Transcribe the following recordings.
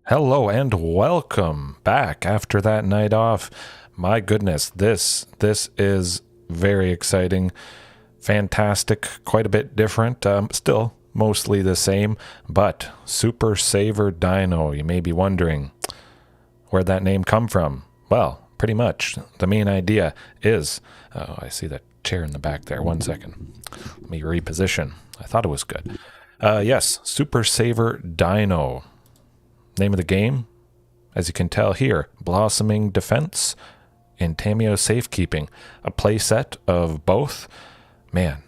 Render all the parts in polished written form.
Hello and welcome back after that night off. My goodness, this is very exciting, fantastic, quite a bit different. Still mostly the same, but Super Saver Dino. You may be wondering where'd that name come from. Well, pretty much the main idea is, oh, I see that chair in the back there. 1 second. Let me reposition. I thought it was good. Yes, Super Saver Dino. Name of the game, as you can tell here, Blossoming Defense and Tamiyo Safekeeping. A playset of both. Man,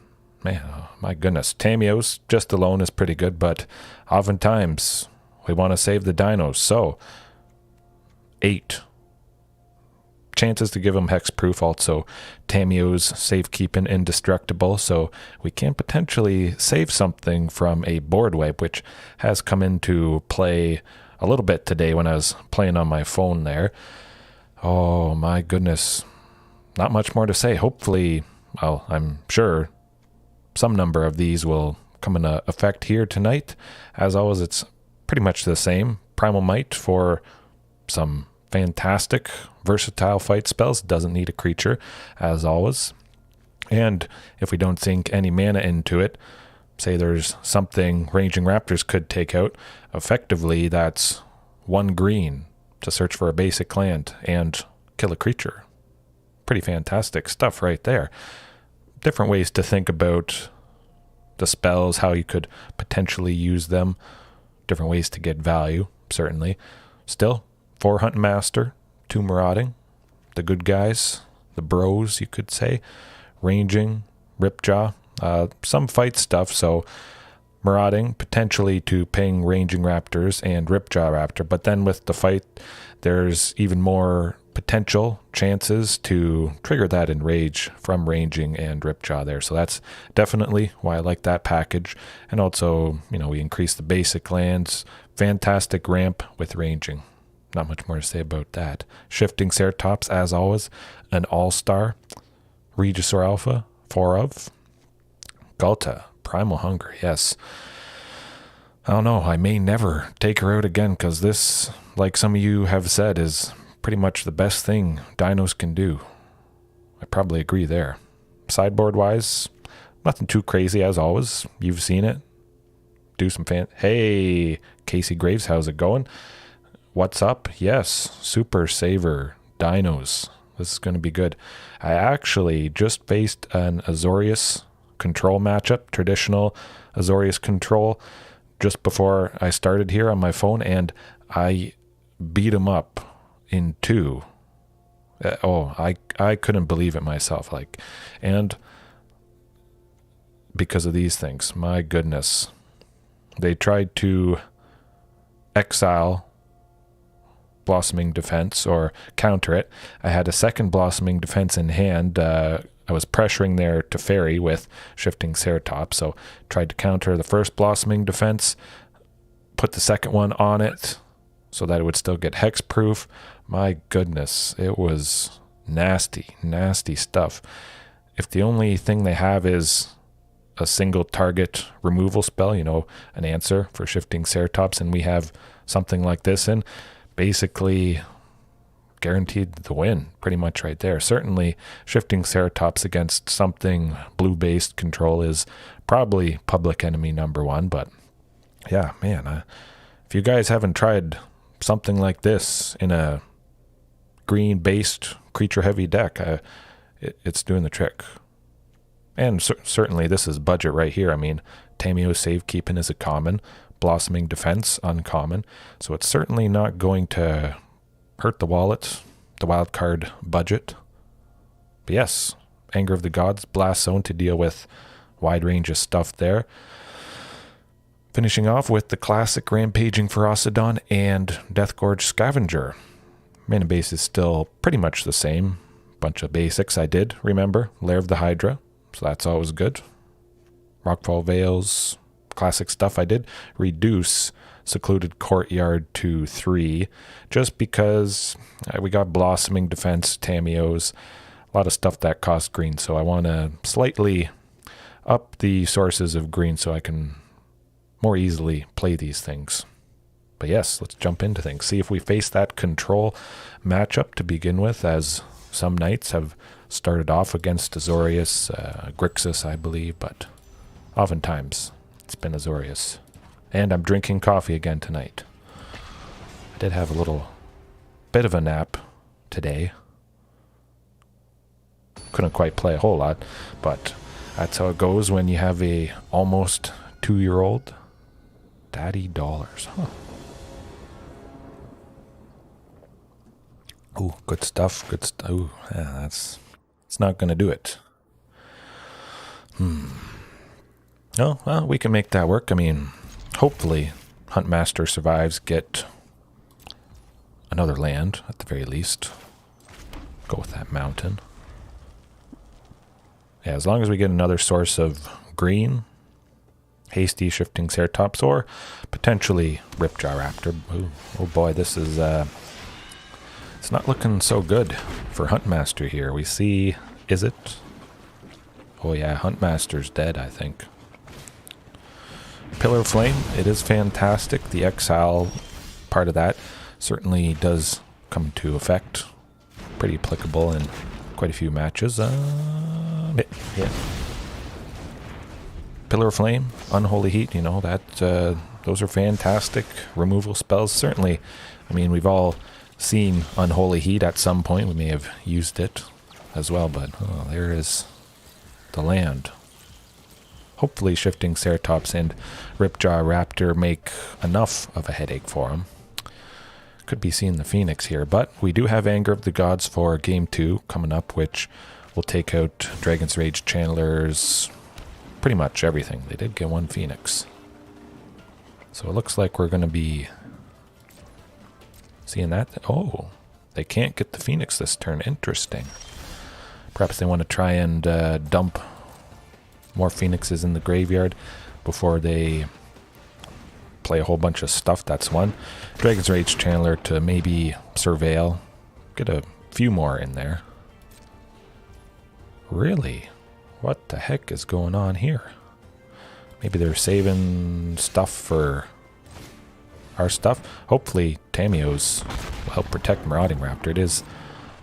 oh, my goodness. Tamiyo's just alone is pretty good, but oftentimes we want to save the dinos. So, 8 chances to give them hexproof. Also, Tamiyo's Safekeeping indestructible, so we can potentially save something from a board wipe, which has come into play a little bit today when I was playing on my phone there. Oh my goodness. Not much more to say. Hopefully, well, I'm sure some number of these will come into effect here tonight. As always, it's pretty much the same. Primal Might for some fantastic, versatile fight spells. Doesn't need a creature, as always. And if we don't sink any mana into it, say there's something Ranging Raptors could take out, effectively that's 1 green to search for a basic land and kill a creature. Pretty fantastic stuff right there. Different ways to think about the spells, how you could potentially use them. Different ways to get value, certainly. Still, 4 Huntmaster, 2 Marauding, the good guys, the bros, you could say. Ranging, Ripjaw, some fight stuff, so Marauding potentially to ping Ranging Raptors and Ripjaw Raptor, but then with the fight there's even more potential chances to trigger that enrage from Ranging and Ripjaw there, so that's definitely why I like that package. And also, we increase the basic lands. Fantastic ramp with Ranging, not much more to say about that. Shifting Ceratops, as always, an all-star. Regisaur Alpha, 4 of. Ghalta, Primal Hunger, yes. I don't know, I may never take her out again, because this, like some of you have said, is pretty much the best thing dinos can do. I probably agree there. Sideboard-wise, nothing too crazy, as always. You've seen it. Do some Hey, Casey Graves, how's it going? What's up? Yes, Super Saver Dinos. This is going to be good. I actually just faced an Azorius control matchup, traditional Azorius control, just before I started here on my phone, and I beat him up in 2. I couldn't believe it myself, and because of these things, my goodness. They tried to exile Blossoming Defense or counter it. I had a second Blossoming Defense in hand. I was pressuring there to fairy with Shifting Ceratops, so tried to counter the first Blossoming Defense, put the second one on it so that it would still get hexproof. My goodness, it was nasty stuff. If the only thing they have is a single target removal spell, an answer for Shifting Ceratops, and we have something like this in, basically guaranteed the win pretty much right there. Certainly Shifting Ceratops against something blue-based control is probably public enemy number 1, but yeah, man, if you guys haven't tried something like this in a green-based creature-heavy deck, it's doing the trick. And certainly this is budget right here. I mean, Tamiyo Safekeeping is a common, Blossoming Defense uncommon, so it's certainly not going to hurt the wallet, the wildcard budget. But yes, Anger of the Gods, Blast Zone to deal with wide range of stuff there. Finishing off with the classic Rampaging Ferocidon and Deathgorge Scavenger. Mana base is still pretty much the same. Bunch of basics I did, remember. Lair of the Hydra, so that's always good. Rockfall Vale's classic stuff I did. Reduce Secluded Courtyard to 3, just because we got Blossoming Defense, Tamiyos, a lot of stuff that costs green, so I want to slightly up the sources of green so I can more easily play these things. But yes, let's jump into things. See if we face that control matchup to begin with, as some nights have started off against Azorius, Grixis, I believe, but oftentimes it's been Azorius. And I'm drinking coffee again tonight. I did have a little bit of a nap today. Couldn't quite play a whole lot, but that's how it goes when you have a almost 2-year-old. Daddy dollars, huh? Ooh, good stuff, good stuff. Ooh, yeah, it's not gonna do it. Oh, well, we can make that work. I mean, hopefully Huntmaster survives, get another land at the very least. Go with that mountain. Yeah, as long as we get another source of green, hasty Shifting Ceratops, or potentially Ripjaw Raptor. Ooh, oh boy, this is it's not looking so good for Huntmaster here. We see, is it? Oh yeah, Huntmaster's dead, I think. Pillar of Flame, it is fantastic. The exile part of that certainly does come to effect. Pretty applicable in quite a few matches. Yeah. Pillar of Flame, Unholy Heat, you know, that those are fantastic removal spells. Certainly, I mean, we've all seen Unholy Heat at some point. We may have used it as well, but oh, there is the land. Hopefully Shifting Ceratops and Ripjaw Raptor make enough of a headache for him. Could be seeing the Phoenix here, but we do have Anger of the Gods for Game 2 coming up, which will take out Dragon's Rage Channelers, pretty much everything. They did get one Phoenix. So it looks like we're going to be seeing that. Oh, they can't get the Phoenix this turn. Interesting. Perhaps they want to try and dump more Phoenixes in the graveyard before they play a whole bunch of stuff. That's one. Dragon's Rage Channeler to maybe Surveil. Get a few more in there. Really? What the heck is going on here? Maybe they're saving stuff for our stuff. Hopefully Tamiyo's will help protect Marauding Raptor. It is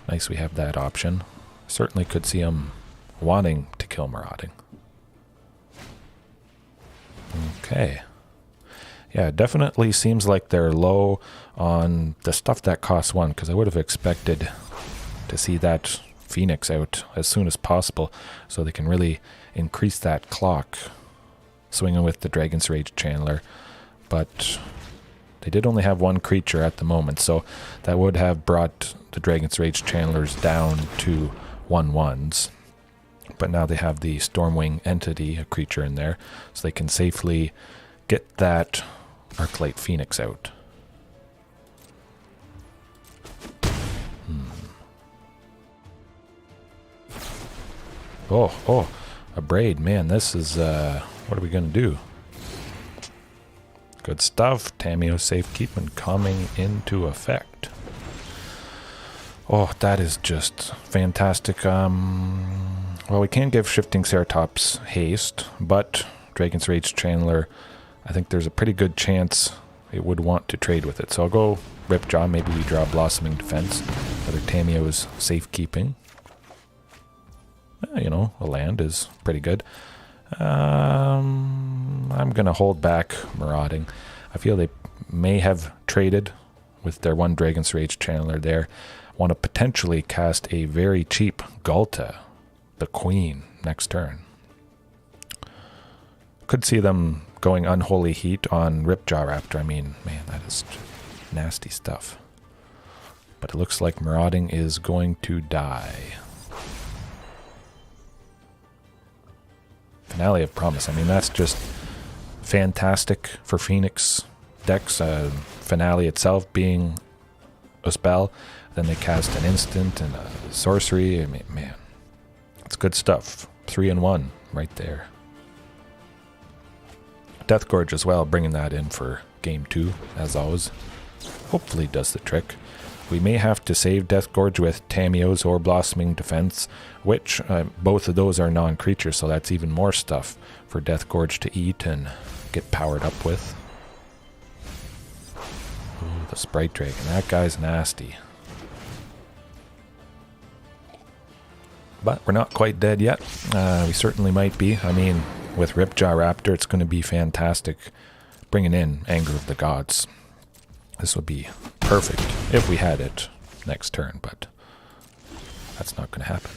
nice we have that option. Certainly could see him wanting to kill Marauding. Okay. Yeah, it definitely seems like they're low on the stuff that costs 1, because I would have expected to see that Phoenix out as soon as possible so they can really increase that clock, swinging with the Dragon's Rage Channeler. But they did only have one creature at the moment, so that would have brought the Dragon's Rage Channelers down to 1/1s. But now they have the Stormwing Entity, a creature in there, so they can safely get that Arclight Phoenix out. Oh, a Braid. Man, this is, what are we going to do? Good stuff. Tamiyo Safekeeping coming into effect. Oh, that is just fantastic. Well, we can give Shifting Ceratops haste, but Dragon's Rage Channeler, I think there's a pretty good chance it would want to trade with it. So I'll go Ripjaw. Maybe we draw Blossoming Defense. Whether Tamiyo's Safekeeping. You know, a land is pretty good. I'm going to hold back Marauding. I feel they may have traded with their one Dragon's Rage Channeler there. Want to potentially cast a very cheap Ghalta, the Queen, next turn. Could see them going Unholy Heat on Ripjaw Raptor. I mean, man, that is nasty stuff. But it looks like Marauding is going to die. Finale of Promise. I mean, that's just fantastic for Phoenix decks. Finale itself being a spell. Then they cast an instant and a sorcery. I mean, man, it's good stuff. 3-in-1 right there. Death Gorge as well, bringing that in for game 2, as always. Hopefully does the trick. We may have to save Death Gorge with Tamiyo's or Blossoming Defense, which both of those are non-creatures, so that's even more stuff for Death Gorge to eat and get powered up with. The Sprite Dragon. That guy's nasty. But we're not quite dead yet. We certainly might be. I mean, with Ripjaw Raptor, it's going to be fantastic bringing in Anger of the Gods. This would be perfect if we had it next turn, but that's not going to happen.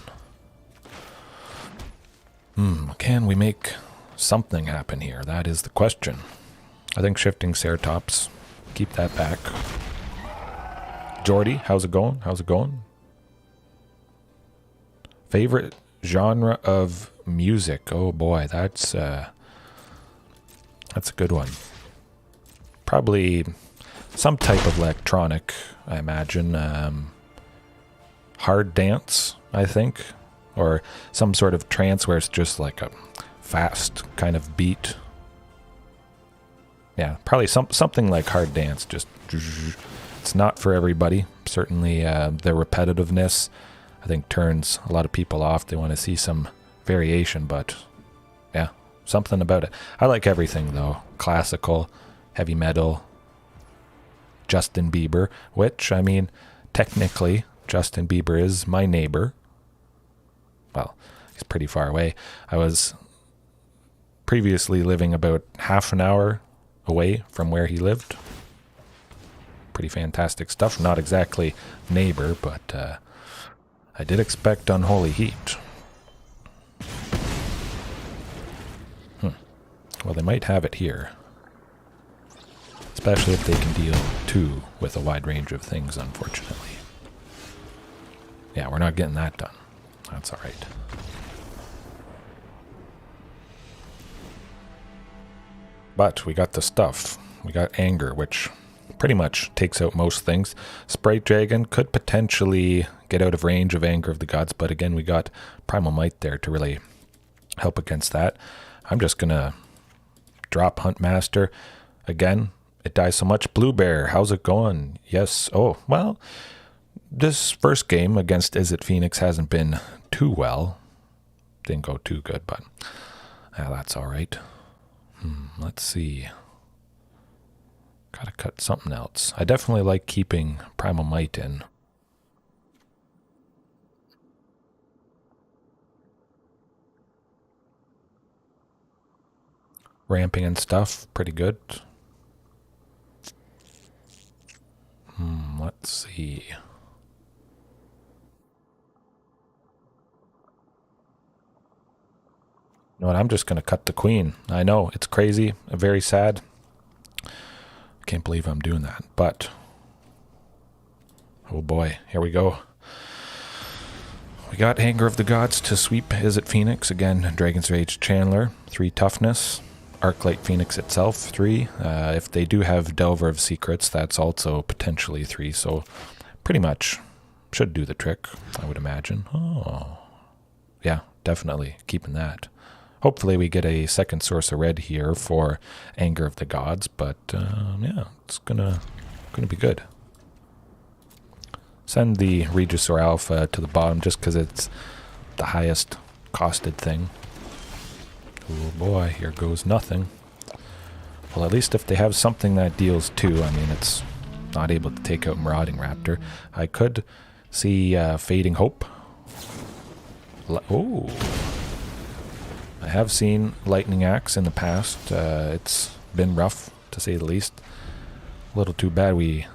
Can we make something happen here? That is the question. I think Shifting Ceratops. Keep that back. Jordy, how's it going? How's it going? Favorite genre of music? Oh boy, that's a good one. Probably some type of electronic, I imagine. Hard dance, I think. Or some sort of trance where it's just like a fast kind of beat. Yeah, probably something like hard dance. Just, it's not for everybody. Certainly the repetitiveness, I think, turns a lot of people off. They want to see some variation, but yeah, something about it. I like everything though. Classical, heavy metal, Justin Bieber, which, I mean, technically Justin Bieber is my neighbor. Well, he's pretty far away. I was previously living about half an hour away from where he lived. Pretty fantastic stuff. Not exactly neighbor, but I did expect unholy heat. Well, they might have it here. Especially if they can deal 2 with a wide range of things, unfortunately. Yeah, we're not getting that done. That's alright. But we got the stuff. We got Anger, which pretty much takes out most things. Sprite Dragon could potentially get out of range of Anger of the Gods, but again, we got Primal Might there to really help against that. I'm just going to drop Huntmaster. Again, it dies so much. Blue Bear, how's it going? Yes. Oh, well, this first game against Is It Phoenix hasn't been too well. Didn't go too good, but that's all right. Let's see. Gotta cut something else. I definitely like keeping Primal Might in. Ramping and stuff, pretty good. Let's see. You know what, I'm just going to cut the queen. I know, it's crazy, very sad. Can't believe I'm doing that, but oh boy, here we go. We got Anger of the Gods to sweep Is It Phoenix. Again, Dragon's Rage Chandler, 3 toughness. Arclight Phoenix itself, 3. If they do have Delver of Secrets, that's also potentially 3, so pretty much should do the trick, I would imagine. Oh, yeah, definitely keeping that. Hopefully we get a second source of red here for Anger of the Gods, but yeah, it's gonna be good. Send the Regisaur Alpha to the bottom just because it's the highest costed thing. Oh boy, here goes nothing. Well, at least if they have something that deals 2, I mean, it's not able to take out Marauding Raptor. I could see Fading Hope. Oh. I have seen Lightning Axe in the past. It's been rough, to say the least. A little too bad we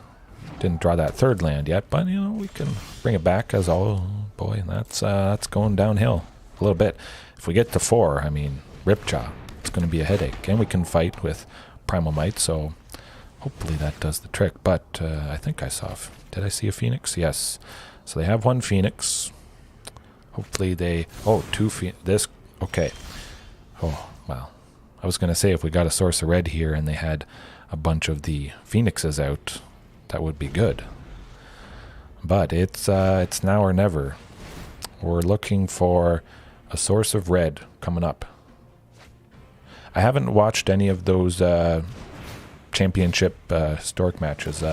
didn't draw that 3rd land yet, but, you know, we can bring it back as all. Oh boy, that's going downhill a little bit. If we get to 4, I mean, Ripjaw, it's going to be a headache. And we can fight with Primal Might, so hopefully that does the trick. But I think I saw... Did I see a Phoenix? Yes. So they have 1 Phoenix. Hopefully they... Oh, 2 Phoenix. This... Okay. Oh, well. I was going to say if we got a source of red here and they had a bunch of the Phoenixes out, that would be good. But it's now or never. We're looking for a source of red coming up. I haven't watched any of those championship historic matches.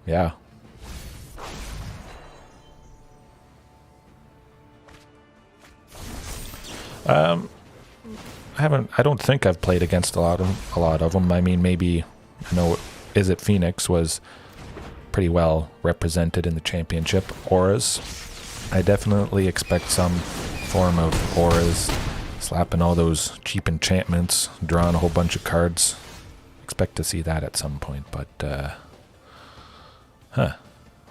Yeah. I don't think I've played against a lot of them. I mean, maybe, I know Is It Phoenix was pretty well represented in the championship. Auras. I definitely expect some form of auras. Slapping all those cheap enchantments, drawing a whole bunch of cards. Expect to see that at some point, but,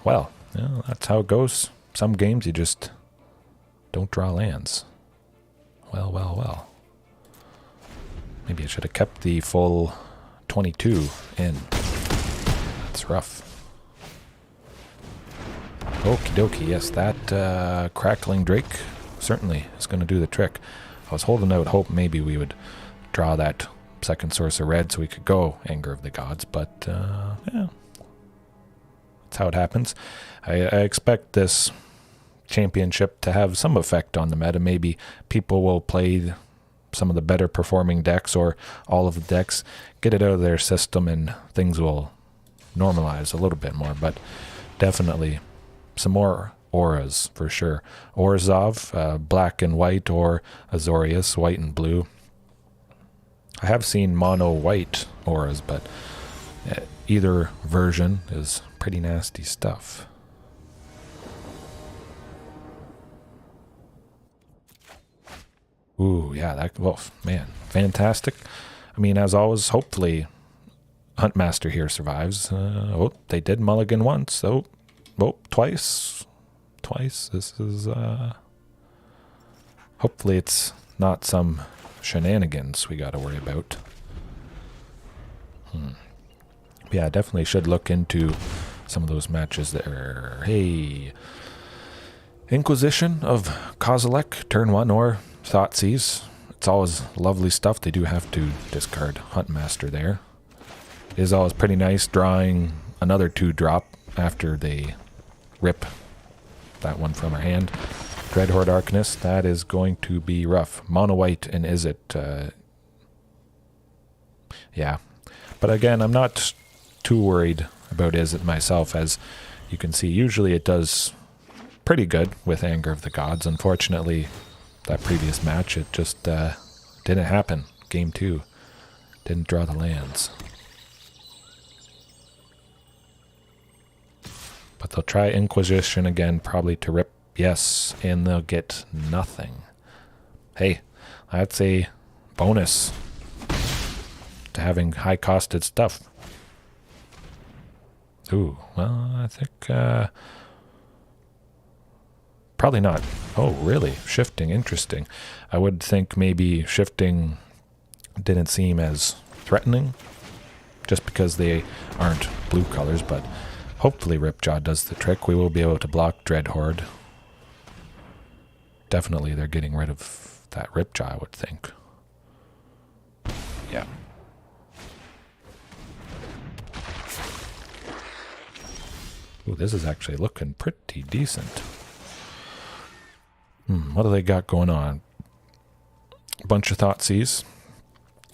well, you know, that's how it goes. Some games you just don't draw lands. Well, well, well. Maybe I should have kept the full 22 in. That's rough. Okie dokie, yes, that crackling drake certainly is going to do the trick. I was holding out hope maybe we would draw that second source of red so we could go Anger of the Gods, but yeah, that's how it happens. I expect this championship to have some effect on the meta. Maybe people will play some of the better performing decks or all of the decks, get it out of their system, and things will normalize a little bit more, but definitely some more auras for sure. Orzhov, black and white, or Azorius, white and blue. I have seen mono white auras, but either version is pretty nasty stuff. Ooh, yeah, that, well, man, fantastic. I mean, as always, hopefully Huntmaster here survives. Oh, they did mulligan once. Oh, twice. This is, hopefully it's not some shenanigans we gotta worry about. Yeah, definitely should look into some of those matches there. Hey, Inquisition of Kozilek, turn 1, or Thoughtseize. It's always lovely stuff. They do have to discard Huntmaster there. It is always pretty nice drawing another 2-drop after they rip that one from our hand. Dreadhorde Arcanist, that is going to be rough. Mono white and Izzet, yeah. But again, I'm not too worried about Izzet myself. As you can see, usually it does pretty good with Anger of the Gods. Unfortunately, that previous match, it just didn't happen. Game 2. Didn't draw the lands. But they'll try Inquisition again, probably to rip. Yes, and they'll get nothing. Hey, that's a bonus to having high-costed stuff. Ooh, well, I think probably not. Oh, really? Shifting, interesting. I would think maybe Shifting didn't seem as threatening just because they aren't blue colors, but hopefully Ripjaw does the trick. We will be able to block Dreadhorde. Definitely they're getting rid of that Ripjaw, I would think. Yeah. Ooh, this is actually looking pretty decent. What do they got going on? A bunch of Thoughtseize.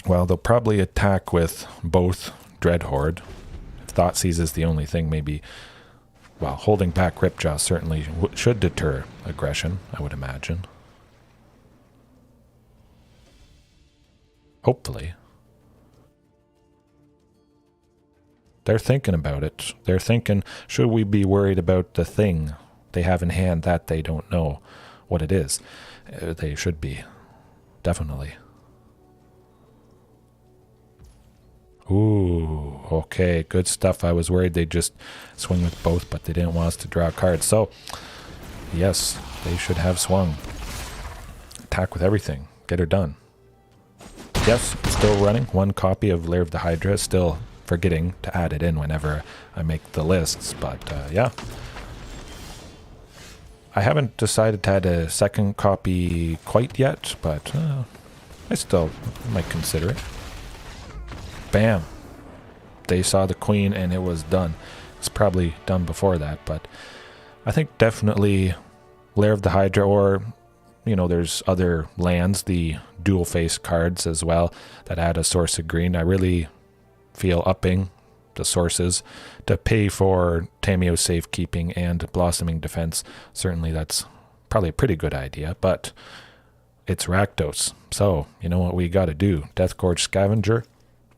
Well, they'll probably attack with both Dreadhorde. If Thoughtseize is the only thing, maybe, well, holding back Ripjaw certainly should deter aggression, I would imagine. Hopefully. They're thinking about it. They're thinking, should we be worried about the thing they have in hand that they don't know what it is? They should be. Definitely. Ooh, okay, good stuff. I was worried they'd just swing with both, but they didn't want us to draw cards. So, yes, they should have swung. Attack with everything. Get her done. Yes, still running. One copy of Lair of the Hydra. Still forgetting to add it in whenever I make the lists, but yeah. I haven't decided to add a second copy quite yet, but I still might consider it. Bam. They saw the queen and it was done. It's probably done before that, but I think definitely Lair of the Hydra, or, you know, there's other lands, the dual face cards as well, that add a source of green. I really feel upping the sources to pay for Tamiyo Safekeeping and Blossoming Defense. Certainly that's probably a pretty good idea, but it's Rakdos. So, you know what we got to do. Deathgorge Scavenger.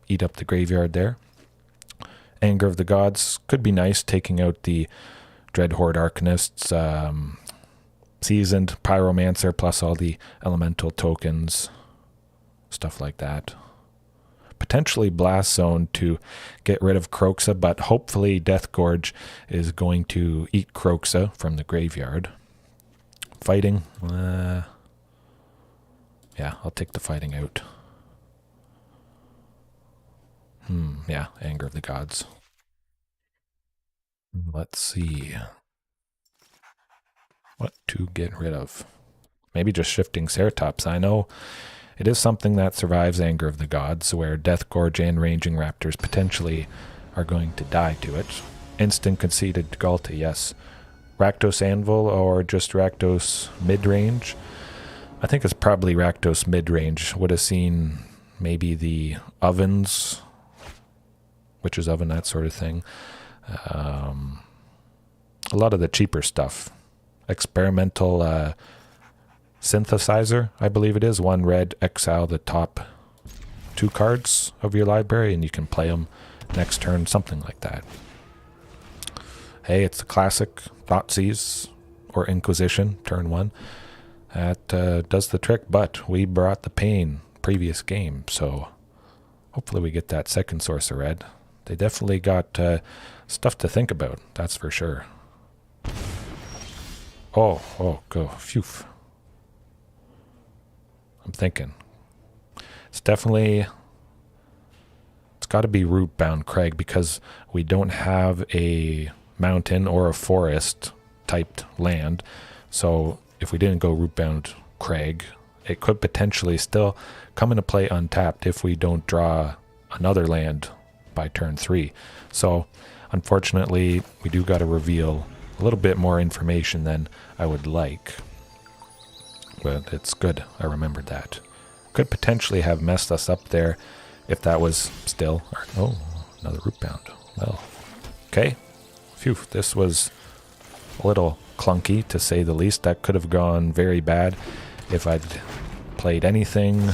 Eat up the graveyard there. Anger of the Gods could be nice, taking out the Dreadhorde Arcanists, Seasoned Pyromancer, plus all the elemental tokens, stuff like that. Potentially Blast Zone to get rid of Kroxa, but hopefully Death Gorge is going to eat Kroxa from the graveyard. Fighting, yeah, I'll take the fighting out. Yeah, Anger of the Gods. Let's see. What to get rid of? Maybe just Shifting Ceratops. I know it is something that survives Anger of the Gods, where Death Gorge and Ranging Raptors potentially are going to die to it. Instant conceded Ghalta, yes. Rakdos Anvil or just Rakdos mid-range? I think it's probably Rakdos mid-range. Would have seen maybe the ovens, Witch's Oven, that sort of thing. A lot of the cheaper stuff. Experimental Synthesizer, I believe it is. 1 red, exile the top 2 cards of your library, and you can play them next turn, something like that. Hey, it's the classic Thoughtseize or Inquisition, turn 1. That does the trick, but we brought the pain previous game, so hopefully we get that second source of red. They definitely got stuff to think about, that's for sure. Oh, go, phew. I'm thinking. It's got to be Rootbound Crag, because we don't have a mountain or a forest typed land. So if we didn't go Rootbound Crag, it could potentially still come into play untapped if we don't draw another land by turn 3. So unfortunately, we do got to reveal a little bit more information than I would like. But it's good I remembered that. Could potentially have messed us up there if that was still... Oh, another Rootbound. Well, okay. Phew, this was a little clunky, to say the least. That could have gone very bad if I'd played anything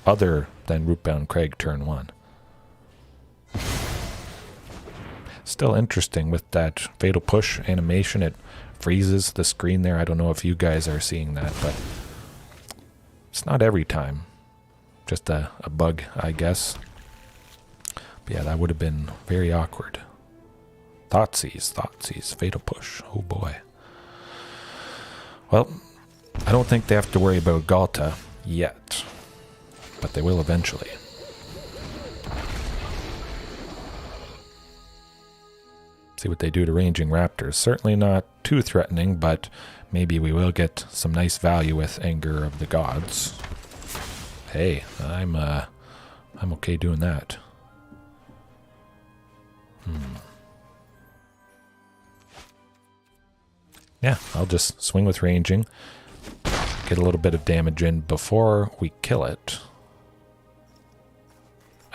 other than Rootbound Crag turn 1. Still interesting with that Fatal Push animation. It freezes the screen there. I don't know if you guys are seeing that, but it's not every time. Just a bug, I guess. But yeah, that would have been very awkward. Thoughtseize, Fatal Push. Oh boy. Well, I don't think they have to worry about Ghalta yet, but they will eventually. See what they do to Ranging Raptors. Certainly not too threatening, but maybe we will get some nice value with Anger of the Gods. Hey, I'm okay doing that. Yeah, I'll just swing with Ranging. Get a little bit of damage in before we kill it.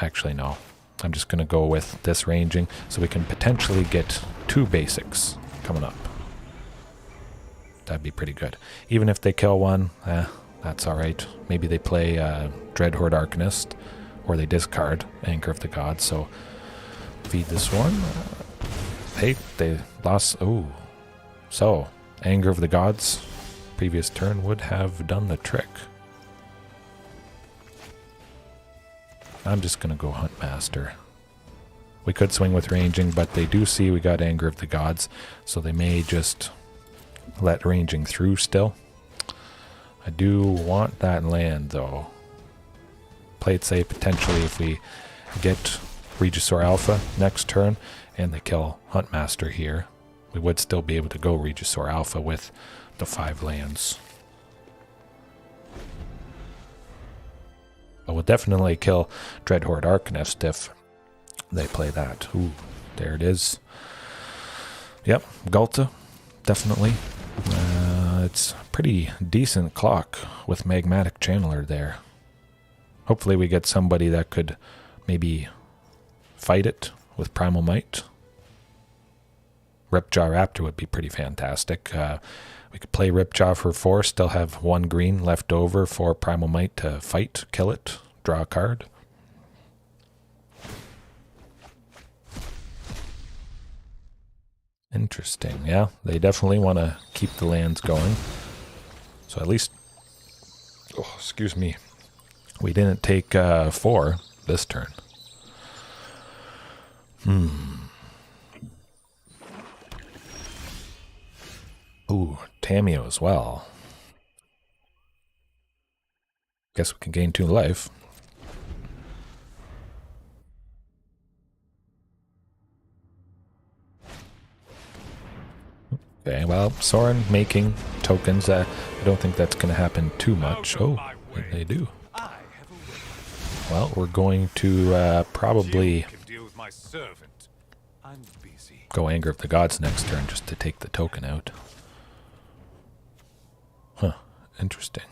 Actually, no. I'm just going to go with this Ranging so we can potentially get 2 basics coming up. That'd be pretty good. Even if they kill one, that's alright. Maybe they play Dreadhorde Arcanist, or they discard Anger of the Gods, so feed this one. Hey, they lost... Oh. So, Anger of the Gods, previous turn, would have done the trick. I'm just going to go Huntmaster. We could swing with Ranging, but they do see we got Anger of the Gods, so they may just let Ranging through still. I do want that land, though. Play it safe potentially if we get Regisaur Alpha next turn, and they kill Huntmaster here. We would still be able to go Regisaur Alpha with the 5 lands. But we'll definitely kill Dreadhorde Arcanist if they play that. Ooh, there it is. Yep, Ghalta, definitely. It's a pretty decent clock with Magmatic Channeler there. Hopefully we get somebody that could maybe fight it with Primal Might. Ripjaw Raptor would be pretty fantastic. We could play Ripjaw for 4, still have 1 green left over for Primal Might to fight, kill it, draw a card. Interesting. Yeah, they definitely want to keep the lands going. So at least... Oh, excuse me. We didn't take 4 this turn. Ooh, Tamiyo as well. Guess we can gain 2 life. Okay, well, Soren making tokens. I don't think that's going to happen too much. Oh, they do. Well, we're going to probably go Anger of the Gods next turn just to take the token out. Huh, interesting.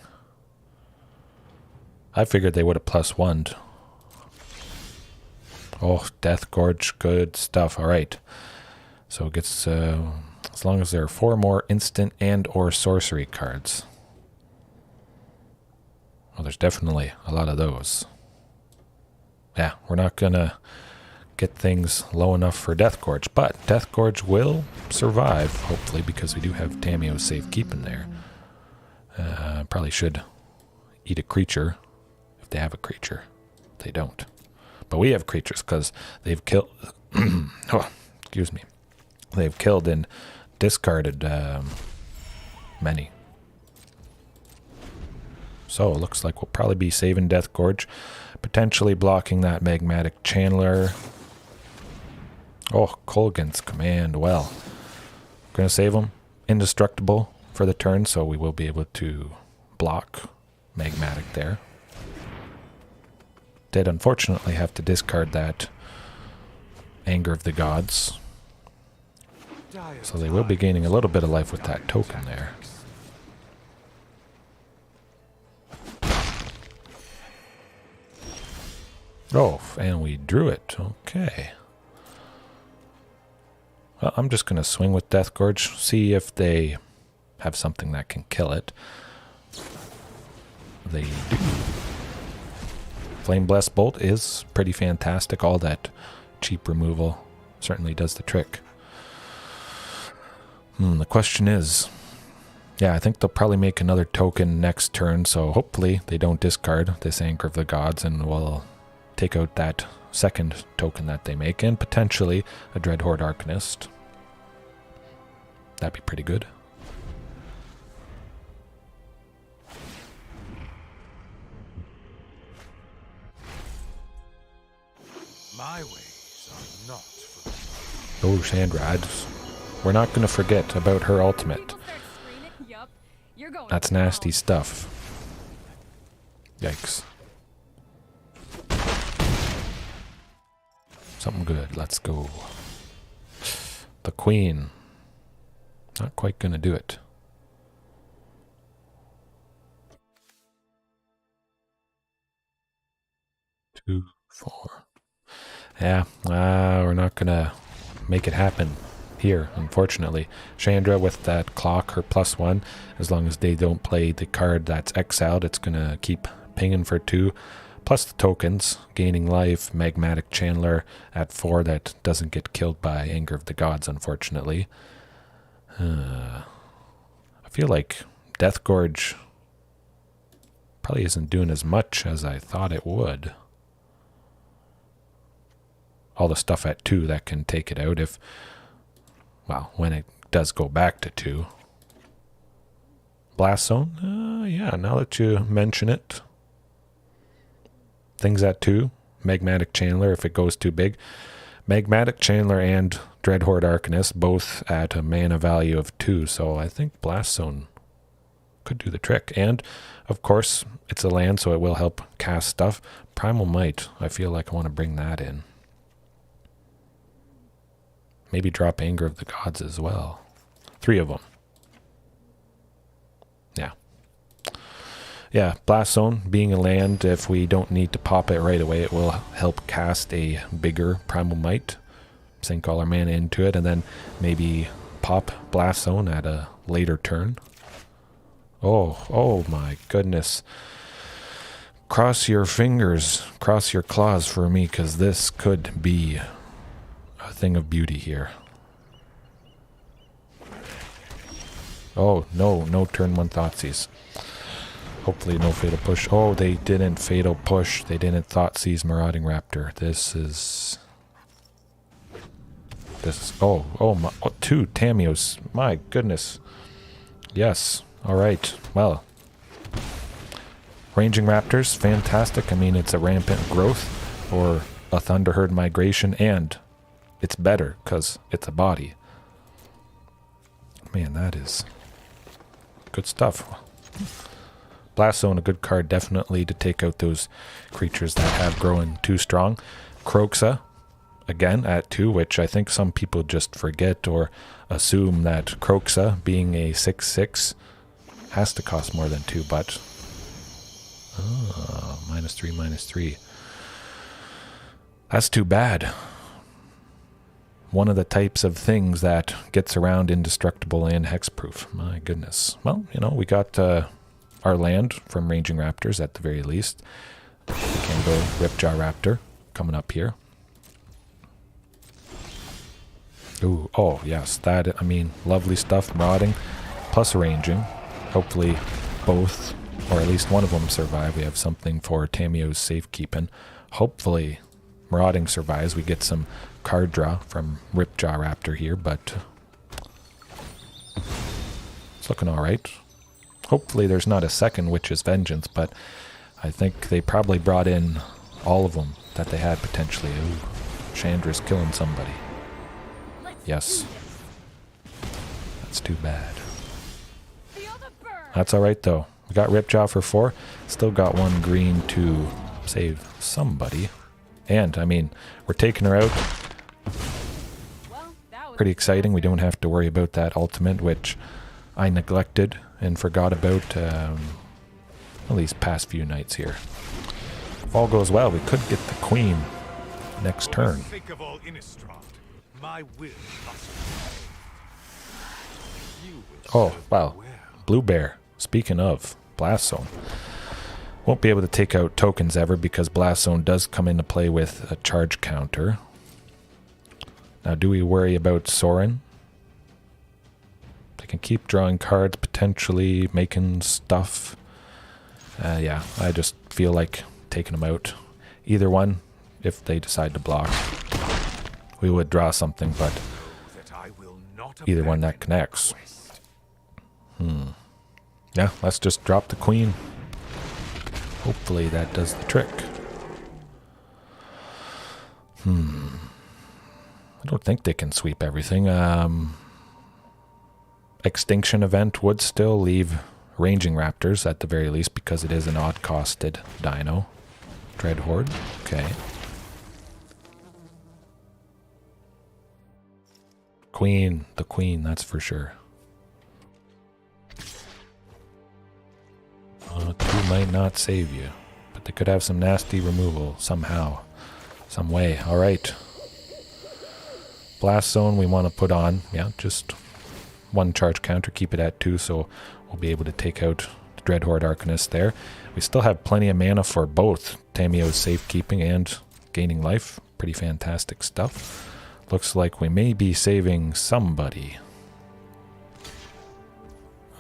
I figured they would have +1'd. Oh, Death Gorge, good stuff. All right. So it gets, as long as there are 4 more instant and or sorcery cards. Well, there's definitely a lot of those. Yeah, we're not going to get things low enough for Death Gorge, but Death Gorge will survive, hopefully, because we do have Tamiyo Safekeeping there. Probably should eat a creature if they have a creature. They don't. But we have creatures because they've killed... oh, excuse me. They've killed and discarded many. So it looks like we'll probably be saving Death Gorge, potentially blocking that Magmatic Channeler. Oh, Colgan's Command. Well, going to save him. Indestructible for the turn, so we will be able to block Magmatic there. Did unfortunately have to discard that Anger of the Gods. So they will be gaining a little bit of life with that token there. Oh, and we drew it. Okay. Well, I'm just going to swing with Death Gorge, see if they have something that can kill it. They do. Flame Blessed Bolt is pretty fantastic. All that cheap removal certainly does the trick. The question is, yeah, I think they'll probably make another token next turn, so hopefully they don't discard this Anchor of the Gods and we'll take out that second token that they make, and potentially a Dreadhorde Arcanist. That'd be pretty good. My ways are not for... Oh, Chandra, we're not going to forget about her ultimate. That's nasty stuff. Yikes. Something good. Let's go. The Queen. Not quite going to do it. 2, 4. Yeah, we're not going to make it happen here, unfortunately. Chandra with that clock, her +1, as long as they don't play the card that's exiled, it's going to keep pinging for 2. Plus the tokens, gaining life, Magmatic Channeler at 4 that doesn't get killed by Anger of the Gods, unfortunately. I feel like Death Gorge probably isn't doing as much as I thought it would. All the stuff at 2 that can take it out if, well, when it does go back to 2. Blast Zone? Yeah, now that you mention it. Things at 2. Magmatic Channeler if it goes too big. Magmatic Channeler and Dreadhorde Arcanist both at a mana value of 2, so I think Blast Zone could do the trick. And, of course, it's a land, so it will help cast stuff. Primal Might, I feel like I want to bring that in. Maybe drop Anger of the Gods as well. 3 of them. Yeah. Yeah, Blast Zone being a land, if we don't need to pop it right away, it will help cast a bigger Primal Might. Sink all our mana into it, and then maybe pop Blast Zone at a later turn. Oh my goodness. Cross your fingers, cross your claws for me, because this could be a thing of beauty here. Oh, no. No turn 1 Thoughtseize. Hopefully no Fatal Push. Oh, they didn't Fatal Push. They didn't Thoughtseize Marauding Raptor. This is... Oh, 2 Tamiyos. My goodness. Yes. Alright. Well. Ranging Raptors. Fantastic. I mean, it's a rampant growth or a Thunderherd migration, and it's better because it's a body. Man, that is good stuff. Blast Zone, a good card definitely to take out those creatures that have grown too strong. Kroxa, again at 2, which I think some people just forget or assume that Kroxa, being a 6/6, has to cost more than 2, but... Oh, -3, -3. That's too bad. One of the types of things that gets around indestructible and hexproof. My goodness. Well, you know, we got our land from Ranging Raptors at the very least. We can go Ripjaw Raptor coming up here. Ooh, oh yes, that, I mean, lovely stuff. Marauding plus Ranging. Hopefully both, or at least one of them survive. We have something for Tamiyo's Safekeeping. Hopefully Marauding survives. We get some card draw from Ripjaw Raptor here, but it's looking alright. Hopefully there's not a second Witch's Vengeance, but I think they probably brought in all of them that they had potentially. Ooh, Chandra's killing somebody. Yes. That's too bad. That's alright though. We got Ripjaw for 4. Still got 1 green to save somebody. And, I mean, we're taking her out. Pretty exciting. We don't have to worry about that ultimate, which I neglected and forgot about at least past few nights here. If all goes well, we could get the queen next turn. Oh, wow. Blue Bear. Speaking of, Blast Zone. Won't be able to take out tokens ever because Blast Zone does come into play with a charge counter. Now, do we worry about Sorin? They can keep drawing cards, potentially making stuff. Yeah, I just feel like taking them out. Either one, if they decide to block. We would draw something, but either one that connects. Yeah, let's just drop the queen. Hopefully that does the trick. I don't think they can sweep everything. Extinction Event would still leave Ranging Raptors at the very least because it is an odd-costed dino. Dreadhorde, okay. Queen, the queen, that's for sure. 2 might not save you, but they could have some nasty removal somehow, some way. All right. Blast Zone we want to put on, yeah, just 1 charge counter, keep it at 2, so we'll be able to take out the Dreadhorde Arcanist there. We still have plenty of mana for both Tamiyo's Safekeeping and gaining life. Pretty fantastic stuff. Looks like we may be saving somebody.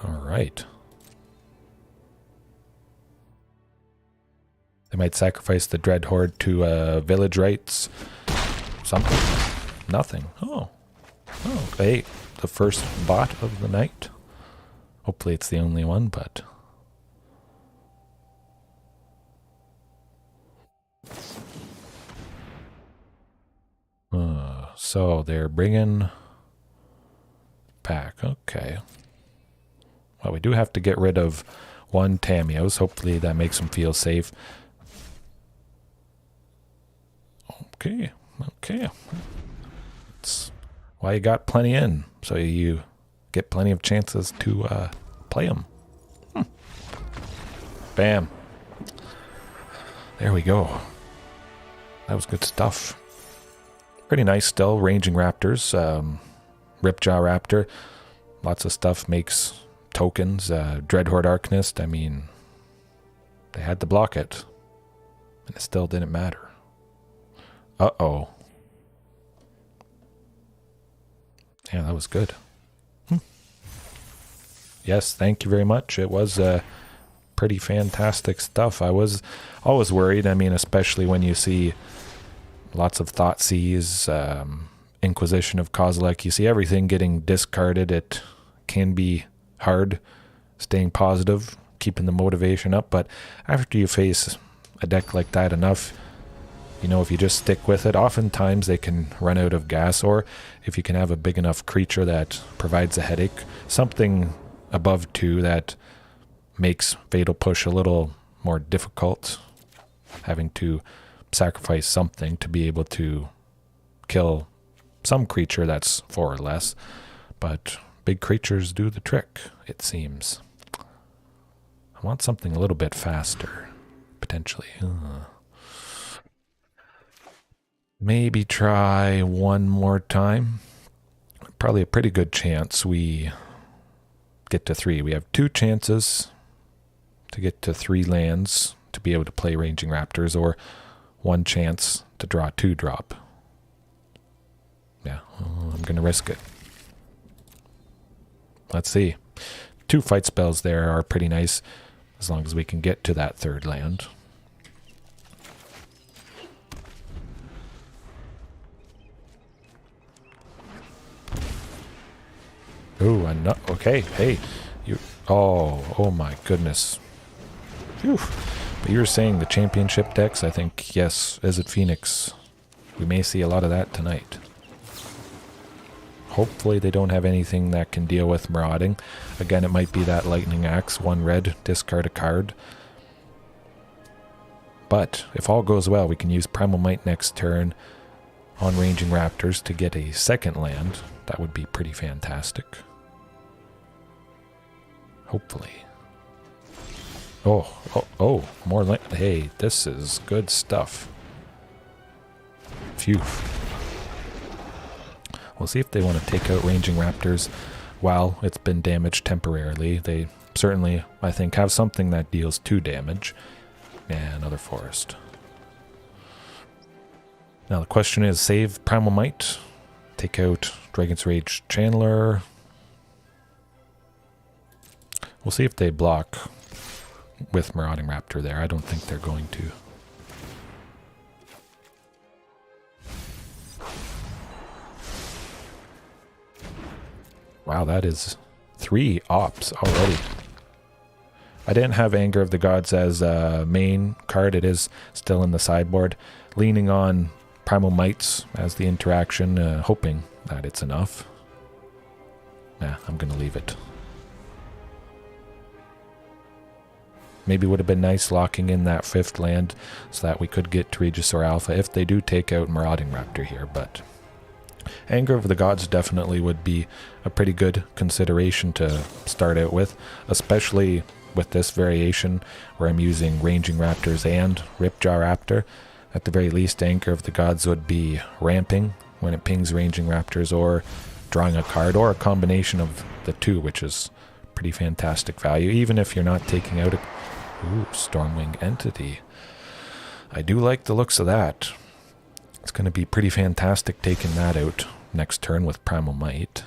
All right. They might sacrifice the Dreadhorde to Village Rites. Something. Nothing. Oh. Oh, hey. The first bot of the night. Hopefully it's the only one, but... so they're bringing... back. Okay. Well, we do have to get rid of 1 Tamiyo's. Hopefully that makes them feel safe. Okay. Okay. That's why you got plenty in, so you get plenty of chances to play them. Bam. There we go. That was good stuff. Pretty nice still. Ranging Raptors. Ripjaw Raptor. Lots of stuff makes tokens. Dreadhorde Arcanist. I mean, they had to block it. And it still didn't matter. Uh-oh. Yeah, that was good. yes, thank you very much. It was pretty fantastic stuff. I was always worried. I mean, especially when you see lots of Thoughtseize, Inquisition of Kozilek, you see everything getting discarded. It can be hard staying positive, keeping the motivation up, but after you face a deck like that enough, you know, if you just stick with it, oftentimes they can run out of gas, or if you can have a big enough creature that provides a headache, something above 2 that makes Fatal Push a little more difficult, having to sacrifice something to be able to kill some creature that's 4 or less, but big creatures do the trick, it seems. I want something a little bit faster, potentially. Maybe try one more time. Probably a pretty good chance we get to 3. We have 2 chances to get to 3 lands to be able to play Ranging Raptors, or 1 chance to draw 2 drop. Yeah, I'm going to risk it. Let's see. 2 fight spells there are pretty nice, as long as we can get to that 3rd land. Ooh, okay, hey, you, oh my goodness. Phew. But you were saying the championship decks, I think, yes, is it Phoenix? We may see a lot of that tonight. Hopefully they don't have anything that can deal with Marauding. Again, it might be that Lightning Axe, 1 red, discard a card. But if all goes well, we can use Primal Might next turn on Ranging Raptors to get a 2nd land. That would be pretty fantastic. Hopefully. Oh, more land. Hey, this is good stuff. Phew. We'll see if they want to take out Ranging Raptors while it's been damaged temporarily. They certainly, I think, have something that deals 2 damage. Yeah, another forest. Now the question is, save Primal Might, take out Dragon's Rage Channeler. We'll see if they block with Marauding Raptor there. I don't think they're going to. Wow, that is 3 ops already. I didn't have Anger of the Gods as a main card. It is still in the sideboard. Leaning on Primal Mights as the interaction, hoping that it's enough. Nah, I'm going to leave it. Maybe would have been nice locking in that 5th land so that we could get to Regisaur Alpha if they do take out Marauding Raptor here, but Anger of the Gods definitely would be a pretty good consideration to start out with, especially with this variation where I'm using Ranging Raptors and Ripjaw Raptor. At the very least, Anger of the Gods would be ramping when it pings Ranging Raptors, or drawing a card, or a combination of the 2, which is pretty fantastic value, even if you're not taking out a Stormwing Entity. I do like the looks of that. It's going to be pretty fantastic taking that out next turn with Primal Might.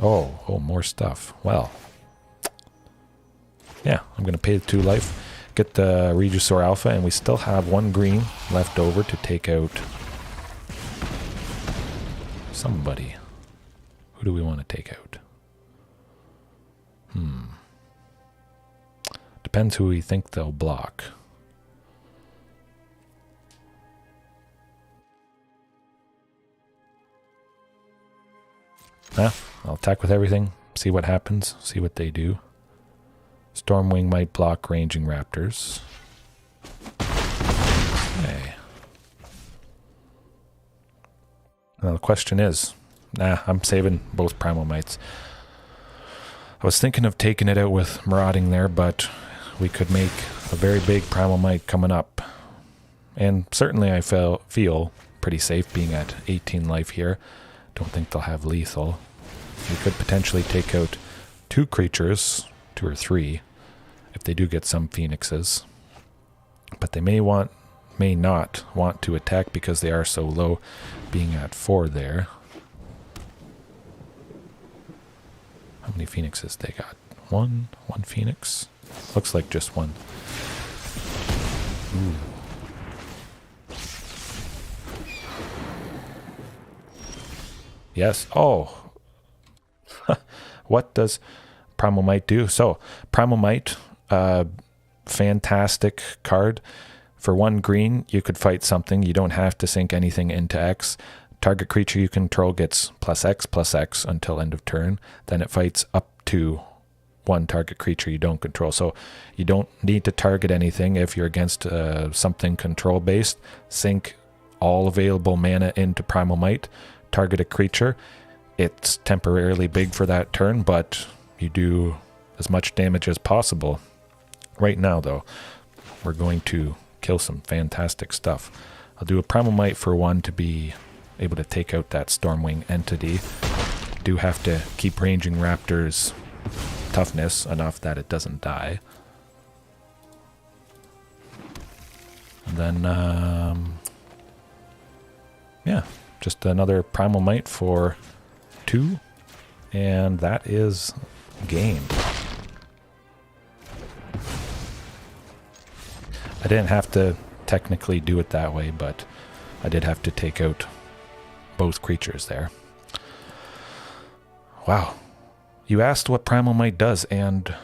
Oh, more stuff. Well, yeah, I'm going to pay the 2 life, get the Regisaur Alpha, and we still have 1 green left over to take out somebody. Who do we want to take out? Depends who we think they'll block. I'll attack with everything, see what happens, see what they do. Stormwing might block Ranging Raptors. Hey. Now the question is, I'm saving both Primal Mights. I was thinking of taking it out with Marauding there, but we could make a very big Primal Might coming up. And certainly I feel pretty safe being at 18 life here. Don't think they'll have lethal. We could potentially take out 2 creatures, 2 or 3, if they do get some Phoenixes. But they may not want to attack because they are so low, being at 4 there. How many phoenixes they got? One phoenix. Looks like just one. Ooh. Yes. Oh. What does Primal Might do? So, Primal Might, fantastic card. For 1 green, you could fight something. You don't have to sink anything into X. Target creature you control gets +X/+X until end of turn. Then it fights up to 1 target creature you don't control. So you don't need to target anything if you're against something control-based. Sink all available mana into Primal Might. Target a creature. It's temporarily big for that turn, but you do as much damage as possible. Right now, though, we're going to kill some fantastic stuff. I'll do a Primal Might for 1 to be able to take out that Stormwing entity. Do have to keep Ranging Raptor's toughness enough that it doesn't die. And then, yeah, just another Primal Might for 2, and that is game. I didn't have to technically do it that way, but I did have to take out both creatures there. Wow. You asked what Primal Might does, and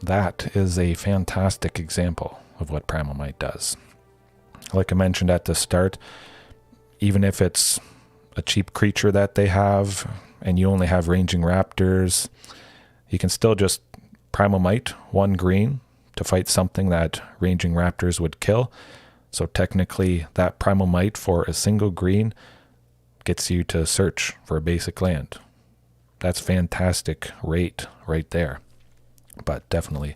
that is a fantastic example of what Primal Might does. Like I mentioned at the start, even if it's a cheap creature that they have, and you only have Ranging Raptors, you can still just Primal Might 1 green to fight something that Ranging Raptors would kill. So technically that Primal Might for a single green gets you to search for a basic land. That's fantastic rate right there. But definitely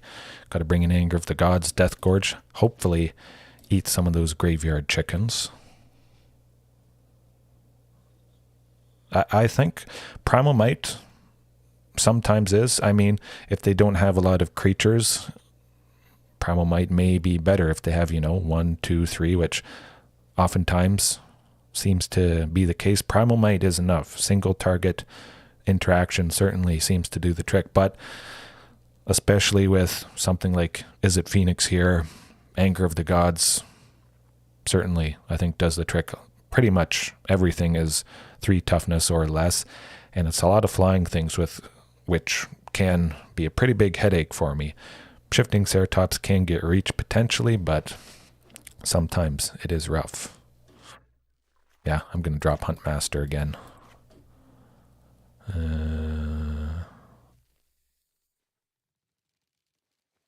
got to bring in Anger of the Gods, Death Gorge. Hopefully eat some of those graveyard chickens. I think Primal Might sometimes is. I mean, if they don't have a lot of creatures, Primal Might may be better if they have, 1, 2, 3, which oftentimes seems to be the case. Primal Might is enough. Single target interaction certainly seems to do the trick, but especially with something like Izzet Phoenix here, Anger of the Gods certainly, I think, does the trick. Pretty much everything is 3 toughness or less, and it's a lot of flying things with which can be a pretty big headache for me. Shifting Ceratops can get reach potentially, but sometimes it is rough. Yeah, I'm going to drop Huntmaster again.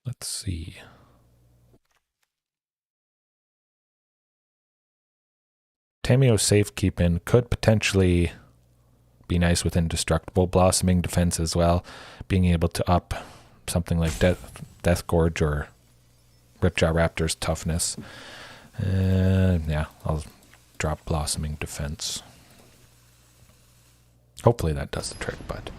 Let's see. Tamiyo Safekeeping could potentially be nice with Indestructible. Blossoming Defense as well. Being able to up something like Death Gorge or Ripjaw Raptor's toughness. Yeah, I'll drop Blossoming Defense. Hopefully that does the trick, but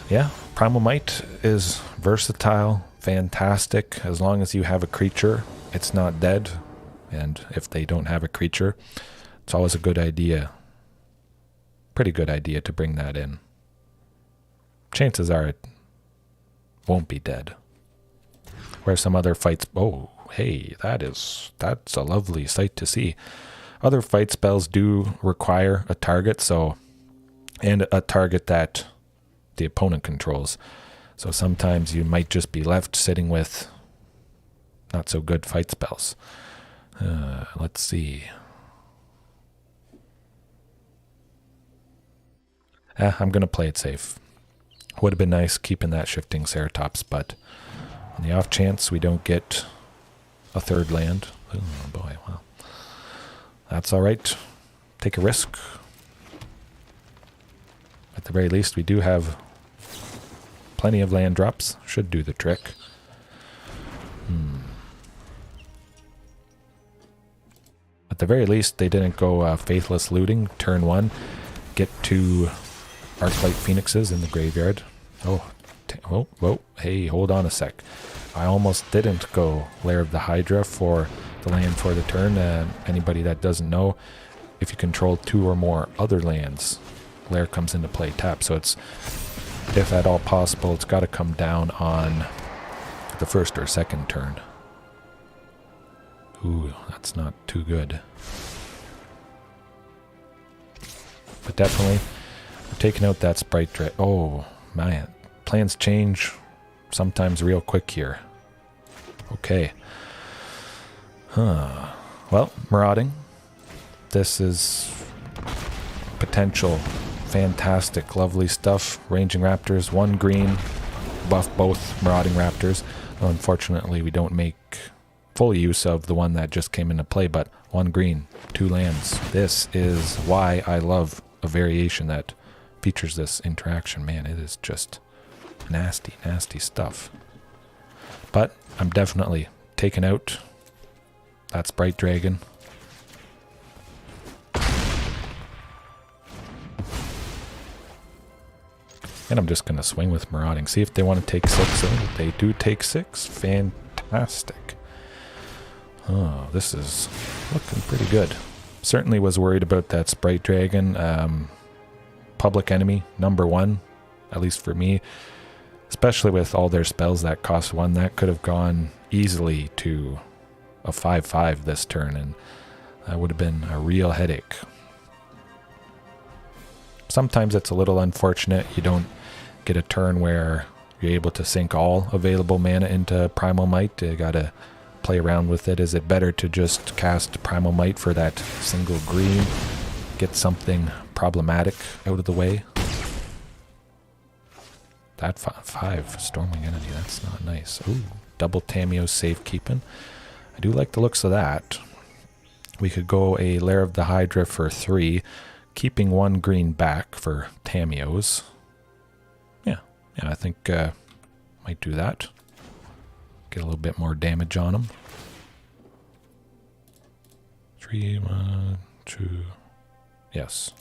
yeah, Primal Might is versatile, fantastic. As long as you have a creature, it's not dead. And if they don't have a creature, it's always a good idea. Pretty good idea to bring that in. Chances are it won't be dead. Where some other fights... Oh, hey, that's a lovely sight to see. Other fight spells do require a target, and a target that the opponent controls. So sometimes you might just be left sitting with not so good fight spells. Let's see. I'm going to play it safe. Would have been nice keeping that Shifting Ceratops, but on the off chance we don't get a 3rd land, oh boy, well, that's all right. Take a risk. At the very least, we do have plenty of land drops. Should do the trick. At the very least, they didn't go Faithless Looting turn 1. Get 2 Arclight Phoenixes in the graveyard. Whoa, hey, hold on a sec. I almost didn't go Lair of the Hydra for the land for the turn. Anybody that doesn't know, if you control 2 or more other lands, Lair comes into play tap. So it's if at all possible, it's got to come down on the first or second turn. Ooh, that's not too good. But definitely, we're taking out that Sprite Drake. Oh, man. Plans change sometimes real quick here. Okay. Huh. Well, Marauding. This is potential fantastic, lovely stuff. Ranging Raptors, 1 green. Buff both Marauding Raptors. Unfortunately, we don't make full use of the one that just came into play, but 1 green, 2 lands. This is why I love a variation that features this interaction. Man, it is just nasty, nasty stuff. But I'm definitely taking out that Sprite Dragon. And I'm just going to swing with Marauding. See if they want to take 6. Oh, they do take 6. Fantastic. Oh, this is looking pretty good. Certainly was worried about that Sprite Dragon. Public enemy, #1, at least for me. Especially with all their spells that cost 1. That could have gone easily to a 5/5 this turn, and that would have been a real headache. Sometimes it's a little unfortunate. You don't get a turn where you're able to sink all available mana into Primal Might. You gotta play around with it. Is it better to just cast Primal Might for that single green, get something problematic out of the way? That 5 Storming Entity, that's not nice. Ooh, double Tamiyo Safekeeping. I do like the looks of that. We could go a Lair of the Hydra for 3, keeping 1 green back for Tamiyos. Yeah, I think might do that. Get a little bit more damage on them. 3, 1, 2. Yes.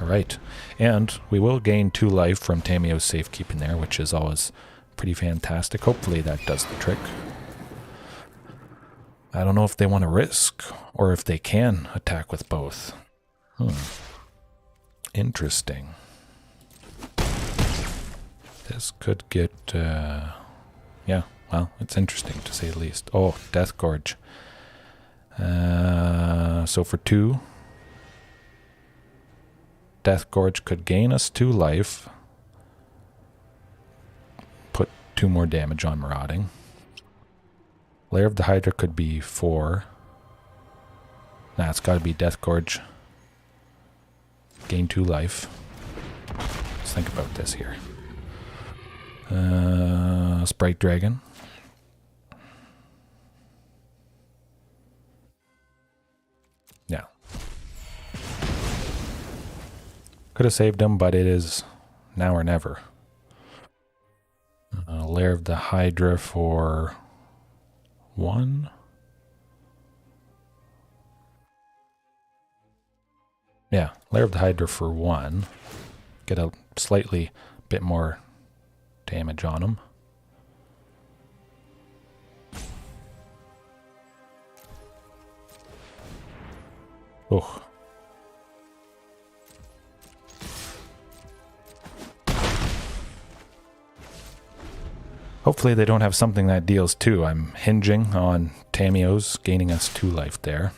Alright, and we will gain 2 life from Tamiyo's Safekeeping there, which is always pretty fantastic. Hopefully that does the trick. I don't know if they want to risk, or if they can attack with both. Interesting. This could get, yeah, well, it's interesting to say the least. Oh, Death Gorge. So for 2, Death Gorge could gain us 2 life. Put 2 more damage on Marauding. Lair of the Hydra could be 4. Nah, it's got to be Death Gorge. Gain 2 life. Let's think about this here. Sprite Dragon. Yeah. Could have saved him, but it is now or never. Lair of the Hydra for 1. Yeah, Lair of the Hydra for 1. Get a slightly bit more damage on him. Oh. Hopefully they don't have something that deals 2. I'm hinging on Tamiyo's, gaining us 2 life there.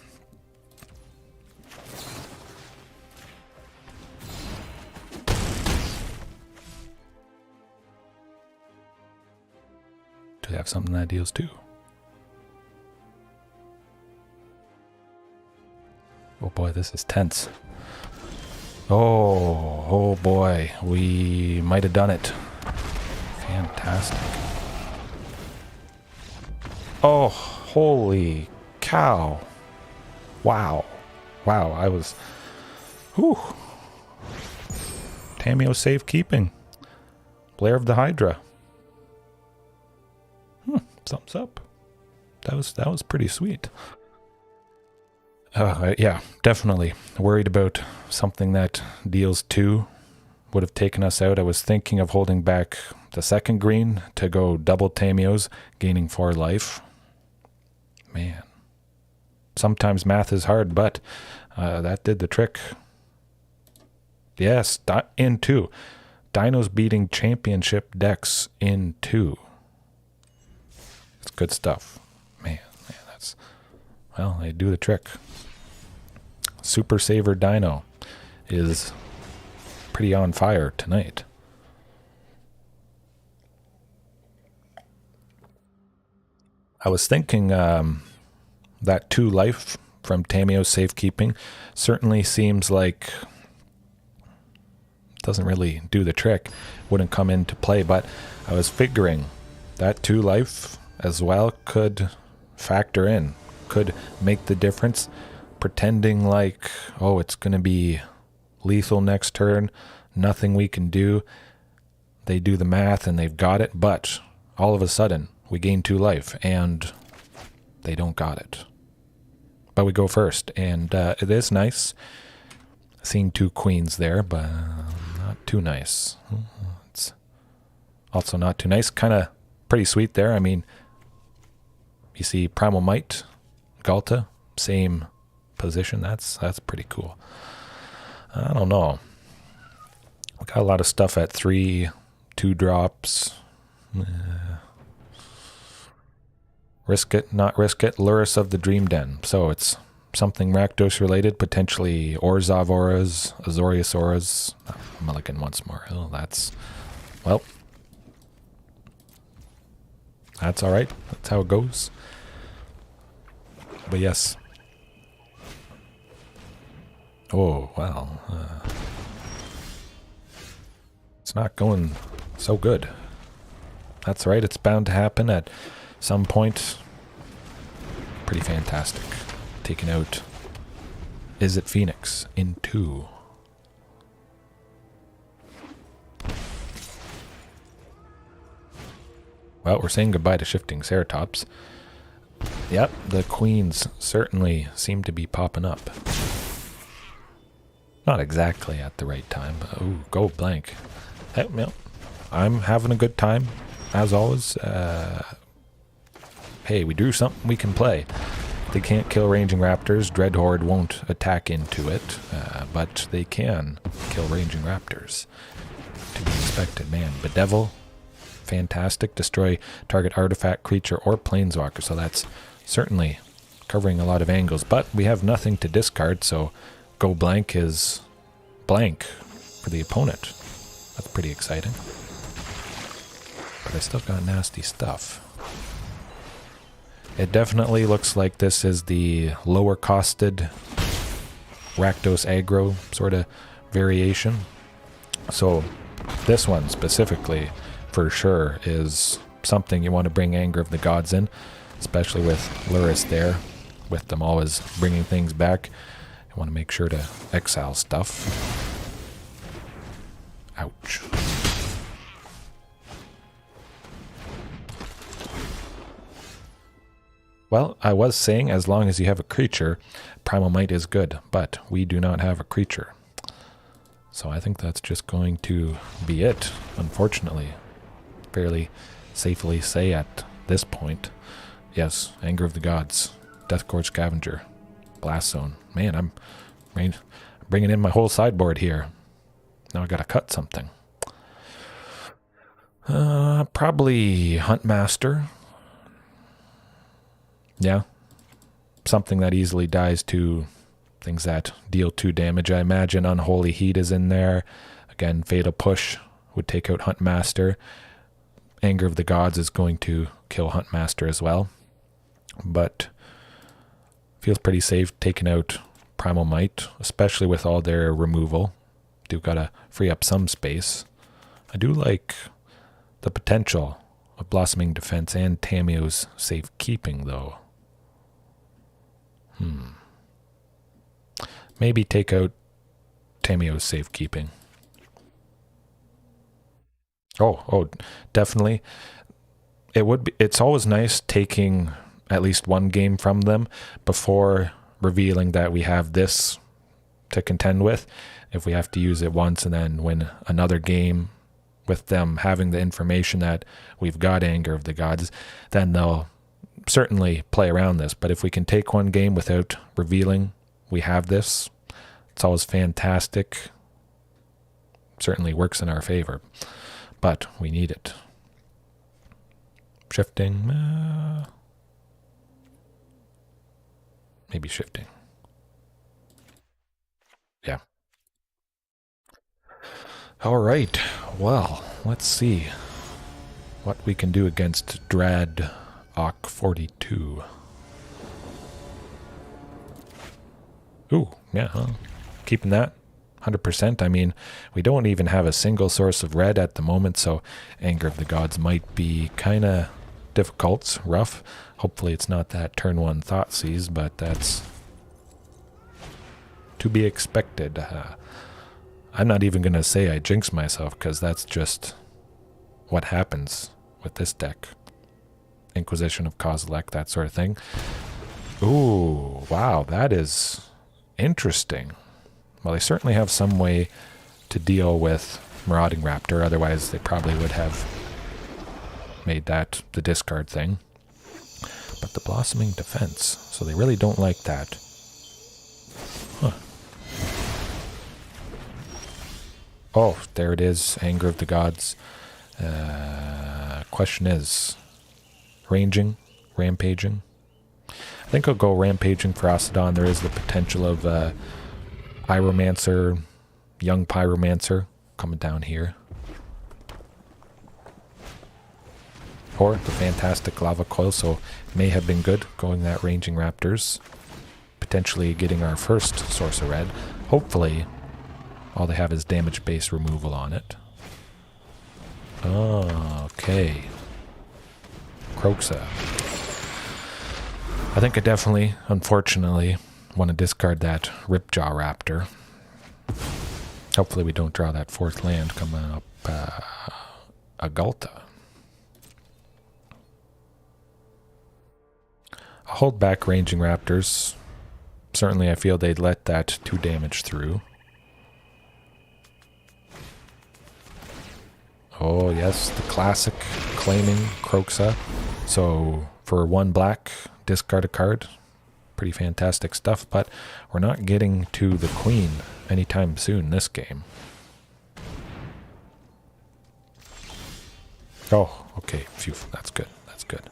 Do they have something that deals 2? Oh boy, this is tense. Oh boy, we might have done it. Fantastic. Oh, holy cow. Wow. Wow, I was... Whew. Tamiyo Safekeeping. Lair of the Hydra. Thumbs up. That was pretty sweet. Yeah, definitely worried about something that deals 2. Would have taken us out. I was thinking of holding back the second green to go double Tamiyos, gaining 4 life. Man. Sometimes math is hard, but that did the trick. Yes, in 2. Dinos beating championship decks in 2. It's good stuff. Man, that's... Well, they do the trick. Super Saver Dino is pretty on fire tonight. I was thinking that 2 life from Tamiyo's Safekeeping certainly seems like doesn't really do the trick, wouldn't come into play, but I was figuring that 2 life as well could factor in, could make the difference, pretending like, oh, it's going to be lethal next turn, nothing we can do. They do the math and they've got it, but all of a sudden we gain 2 life and they don't got it. But we go first, and it is nice seeing 2 queens there, but not too nice. It's also not too nice. Kind of pretty sweet there. I mean, you see Primal Might, Ghalta, same position. That's pretty cool. I don't know. We got a lot of stuff at 3, 2 drops. Risk it, not risk it. Luris of the Dream Den. So it's something Rakdos related, potentially Orzhov auras, Azorius auras. Mulligan once more. Oh, that's... Well. That's alright. That's how it goes. But yes. Oh, well. It's not going so good. That's right. It's bound to happen at some point. Pretty fantastic. Taking out Is It Phoenix in 2. Well, we're saying goodbye to Shifting Ceratops. Yep, the queens certainly seem to be popping up. Not exactly at the right time, but ooh, go blank. Hey, yep, I'm having a good time, as always. Hey, we drew something we can play. They can't kill Ranging Raptors. Dreadhorde won't attack into it, but they can kill Ranging Raptors. To be expected, man. Bedevil, fantastic. Destroy target artifact, creature, or planeswalker. So that's certainly covering a lot of angles. But we have nothing to discard, so go blank is blank for the opponent. That's pretty exciting. But I still got nasty stuff. It definitely looks like this is the lower costed Rakdos aggro sort of variation. So this one specifically for sure is something you want to bring Anger of the Gods in, especially with Luris there, with them always bringing things back. You want to make sure to exile stuff. Ouch. Well, I was saying as long as you have a creature, Primal Might is good, but we do not have a creature. So I think that's just going to be it, unfortunately. Fairly safely say at this point. Yes, Anger of the Gods, Deathcore Scavenger, Blast Zone. Man, I'm bringing in my whole sideboard here. Now I gotta cut something. Probably Huntmaster. Yeah, something that easily dies to things that deal 2 damage. I imagine Unholy Heat is in there. Again, Fatal Push would take out Huntmaster. Anger of the Gods is going to kill Huntmaster as well. But feels pretty safe taking out Primal Might, especially with all their removal. Do gotta free up some space. I do like the potential of Blossoming Defense and Tamiyo's Safekeeping, though. Maybe take out Tamiyo's Safekeeping. Oh, definitely. It would be. It's always nice taking at least one game from them before revealing that we have this to contend with. If we have to use it once and then win another game with them having the information that we've got Anger of the Gods, then they'll certainly play around this, but if we can take one game without revealing we have this, it's always fantastic. Certainly works in our favor, but we need it. Shifting, maybe shifting. Yeah. All right, well, let's see what we can do against Drad Ock 42. Ooh, yeah, huh? Keeping that 100%. I mean, we don't even have a single source of red at the moment, so Anger of the Gods might be kind of difficult, rough. Hopefully it's not that turn 1 Thoughtseize, but that's to be expected. I'm not even going to say I jinx myself, because that's just what happens with this deck. Inquisition of Kozilek, that sort of thing. Ooh, wow, that is interesting. Well, they certainly have some way to deal with Marauding Raptor, otherwise they probably would have made that the discard thing. But the Blossoming Defense, so they really don't like that. Huh. Oh, there it is, Anger of the Gods. Question is, ranging, rampaging? I think I'll go rampaging for Ocedon. There is the potential of Pyromancer, young Pyromancer coming down here. Or the fantastic Lava Coil, so may have been good going that Ranging Raptors. Potentially getting our first source of red. Hopefully all they have is damage-based removal on it. Oh, okay. Kroxa. I think I definitely, unfortunately, want to discard that Ripjaw Raptor. Hopefully we don't draw that 4th land coming up a Ghalta. I'll hold back Ranging Raptors. Certainly I feel they'd let that 2 damage through. Oh yes, the classic claiming Kroxa. So for 1 black, discard a card. Pretty fantastic stuff, but we're not getting to the Queen anytime soon this game. Oh, okay, phew, that's good, that's good.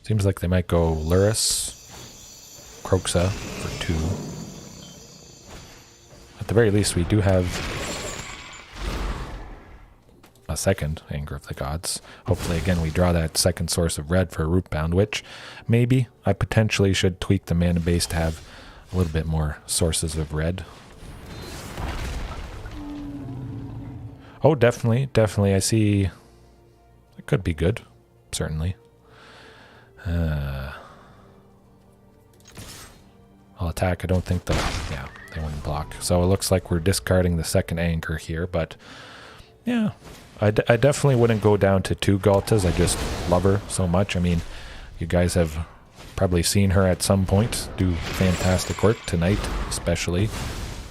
Seems like they might go Luris, Kroxa for 2. At the very least, we do have a second Anger of the Gods. Hopefully, again, we draw that second source of red for Rootbound, which maybe I potentially should tweak the mana base to have a little bit more sources of red. Oh, definitely, definitely. I see it could be good, certainly. I'll attack. I don't think yeah, they wouldn't block. So it looks like we're discarding the second Anchor here, but yeah, I definitely wouldn't go down to 2 Ghaltas. I just love her so much. I mean, you guys have probably seen her at some point do fantastic work tonight, especially.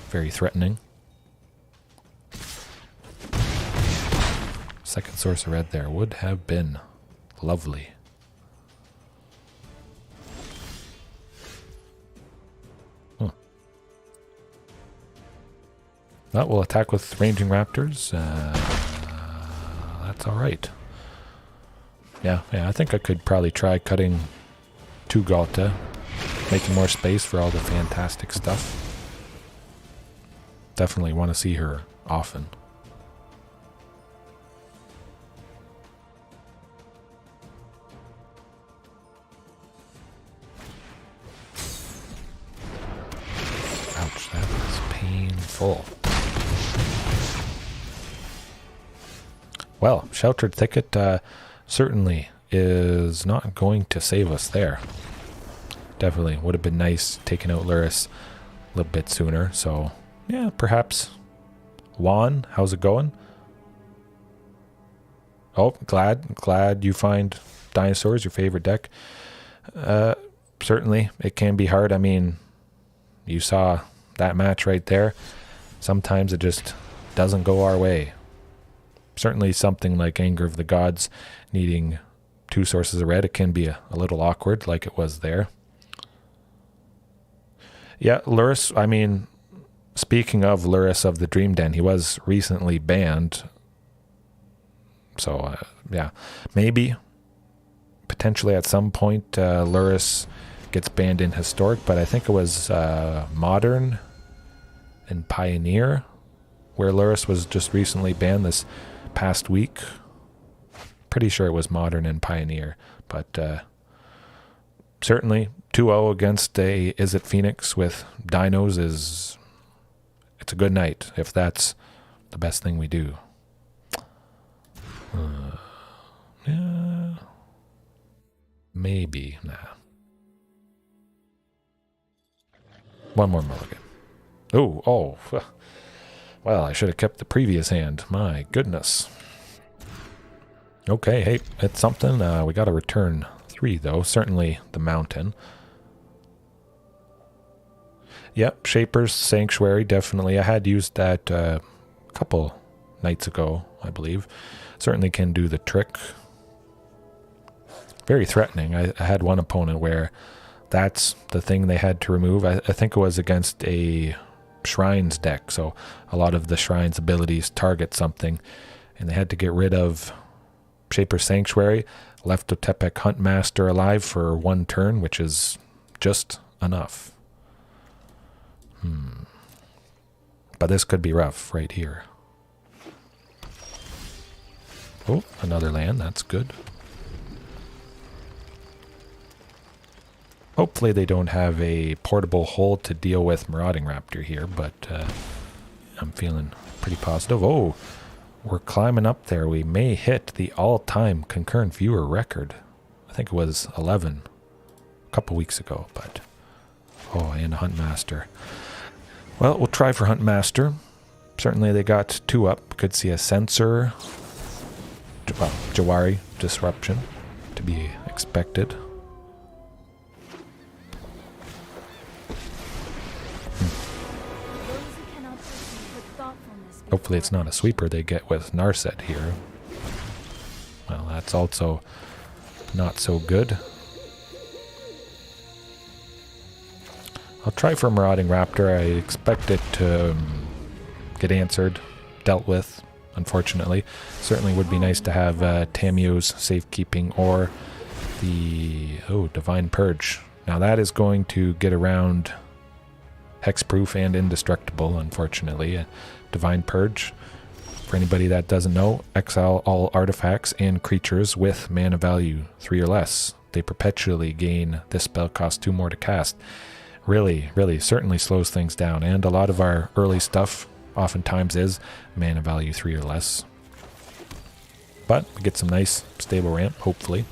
Very threatening. Second source of red there would have been lovely. Well, we'll attack with Ranging Raptors. That's alright. Yeah, I think I could probably try cutting 2 Ghalta, making more space for all the fantastic stuff. Definitely want to see her often. Ouch, that was painful. Well, Sheltered Thicket certainly is not going to save us there. Definitely would have been nice taking out Luris a little bit sooner. So, yeah, perhaps. Juan, how's it going? Oh, glad you find dinosaurs your favorite deck. Certainly, it can be hard. I mean, you saw that match right there. Sometimes it just doesn't go our way. certainly something like Anger of the Gods needing 2 sources of red, it can be a little awkward like it was there. Yeah, Lurrus, I mean, speaking of Lurrus of the Dream Den, he was recently banned. So, yeah, maybe, potentially at some point, Lurrus gets banned in Historic, but I think it was Modern and Pioneer, where Lurrus was just recently banned this past week. Pretty sure it was Modern and Pioneer, but certainly 2-0 against a Izzet Phoenix with Dinos it's a good night if that's the best thing we do. Yeah, maybe. Nah. One more mulligan. Oh. Well, I should have kept the previous hand. My goodness. Okay, hey, it's something. We got to return 3, though. Certainly the mountain. Yep, Shaper's Sanctuary, definitely. I had used that a couple nights ago, I believe. Certainly can do the trick. Very threatening. I had one opponent where that's the thing they had to remove. I think it was against a Shrines deck, so a lot of the Shrines abilities target something, and they had to get rid of Shaper's Sanctuary, left Otepec Huntmaster alive for 1 turn, which is just enough. But this could be rough right here. Oh, another land, that's good. Hopefully they don't have a portable hold to deal with Marauding Raptor here, but I'm feeling pretty positive. Oh, we're climbing up there. We may hit the all-time concurrent viewer record. I think it was 11 a couple weeks ago, but... Oh, and a Huntmaster. Well, we'll try for Huntmaster. Certainly they got 2 up. Could see a Censor. Well, Jawari Disruption to be expected. Hopefully it's not a sweeper they get with Narset here. Well, that's also not so good. I'll try for Marauding Raptor. I expect it to get answered, dealt with, unfortunately. Certainly would be nice to have Tamiyo's Safekeeping or the Divine Purge. Now that is going to get around Hexproof and Indestructible, unfortunately. Divine Purge, for anybody that doesn't know, exile all artifacts and creatures with mana value 3 or less. They perpetually gain this spell, cost 2 more to cast. Really certainly slows things down, and a lot of our early stuff oftentimes is mana value 3 or less. But we get some nice stable ramp, hopefully.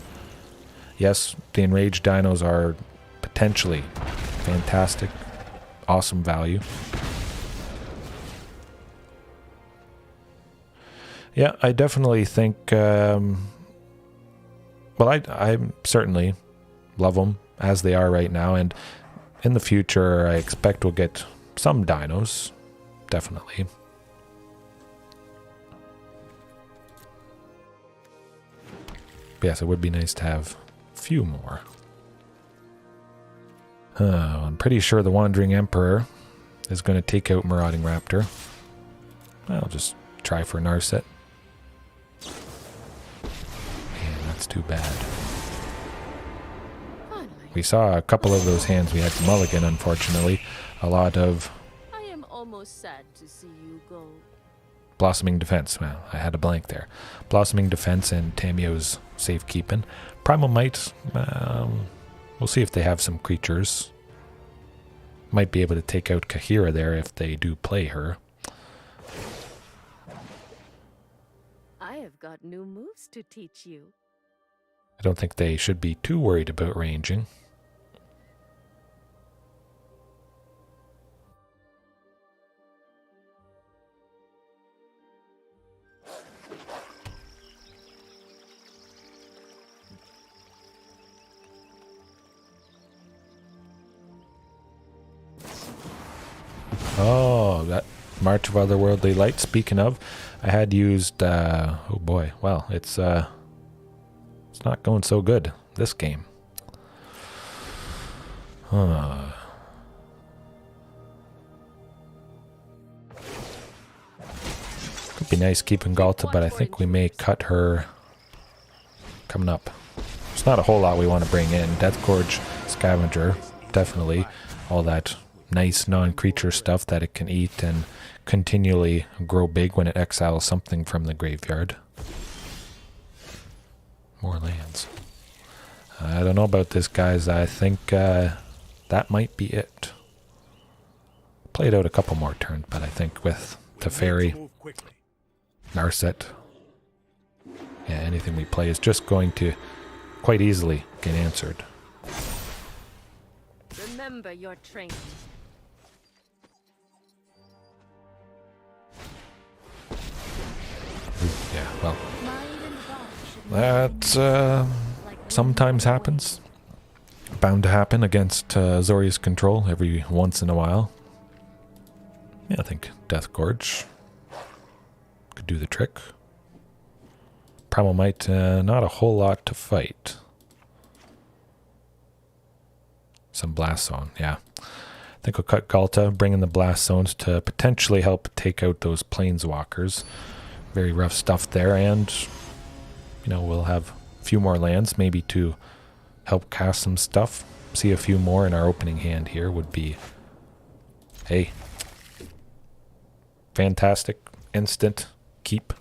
Yes, the enraged dinos are potentially fantastic, awesome value. Yeah, I definitely think, well, I certainly love them as they are right now, and in the future, I expect we'll get some dinos, definitely. But yes, it would be nice to have a few more. I'm pretty sure the Wandering Emperor is going to take out Marauding Raptor. I'll just try for Narset. Man, that's too bad. We saw a couple of those hands we had to mulligan, unfortunately. A lot of... I am almost sad to see you go. Blossoming Defense. Well, I had a blank there. Blossoming Defense and Tamiyo's Safekeeping. Primal Might, we'll see if they have some creatures. Might be able to take out Kahira there if they do play her. I have got new moves to teach you. I don't think they should be too worried about ranging. Oh, that March of Otherworldly Light. Speaking of, I had used, oh boy, well, it's not going so good, this game. Could be nice keeping Ghalta, but I think we may cut her coming up. There's not a whole lot we want to bring in. Death Gorge, Scavenger, definitely. All that nice non-creature stuff that it can eat and continually grow big when it exiles something from the graveyard. More lands. I don't know about this, guys. I think that might be it. Played out a couple more turns, but I think with Teferi, Narset, yeah, anything we play is just going to quite easily get answered. Remember your training. Yeah, well, that sometimes happens. Bound to happen against Azorius control every once in a while. Yeah, I think Death Gorge could do the trick. Primal Might, not a whole lot to fight. Some Blast Zone, yeah. I think we'll cut Ghalta, bring in the Blast Zones to potentially help take out those Planeswalkers. Very rough stuff there, and, you know, we'll have a few more lands, maybe to help cast some stuff. See a few more in our opening hand here would be, hey, fantastic, instant keep,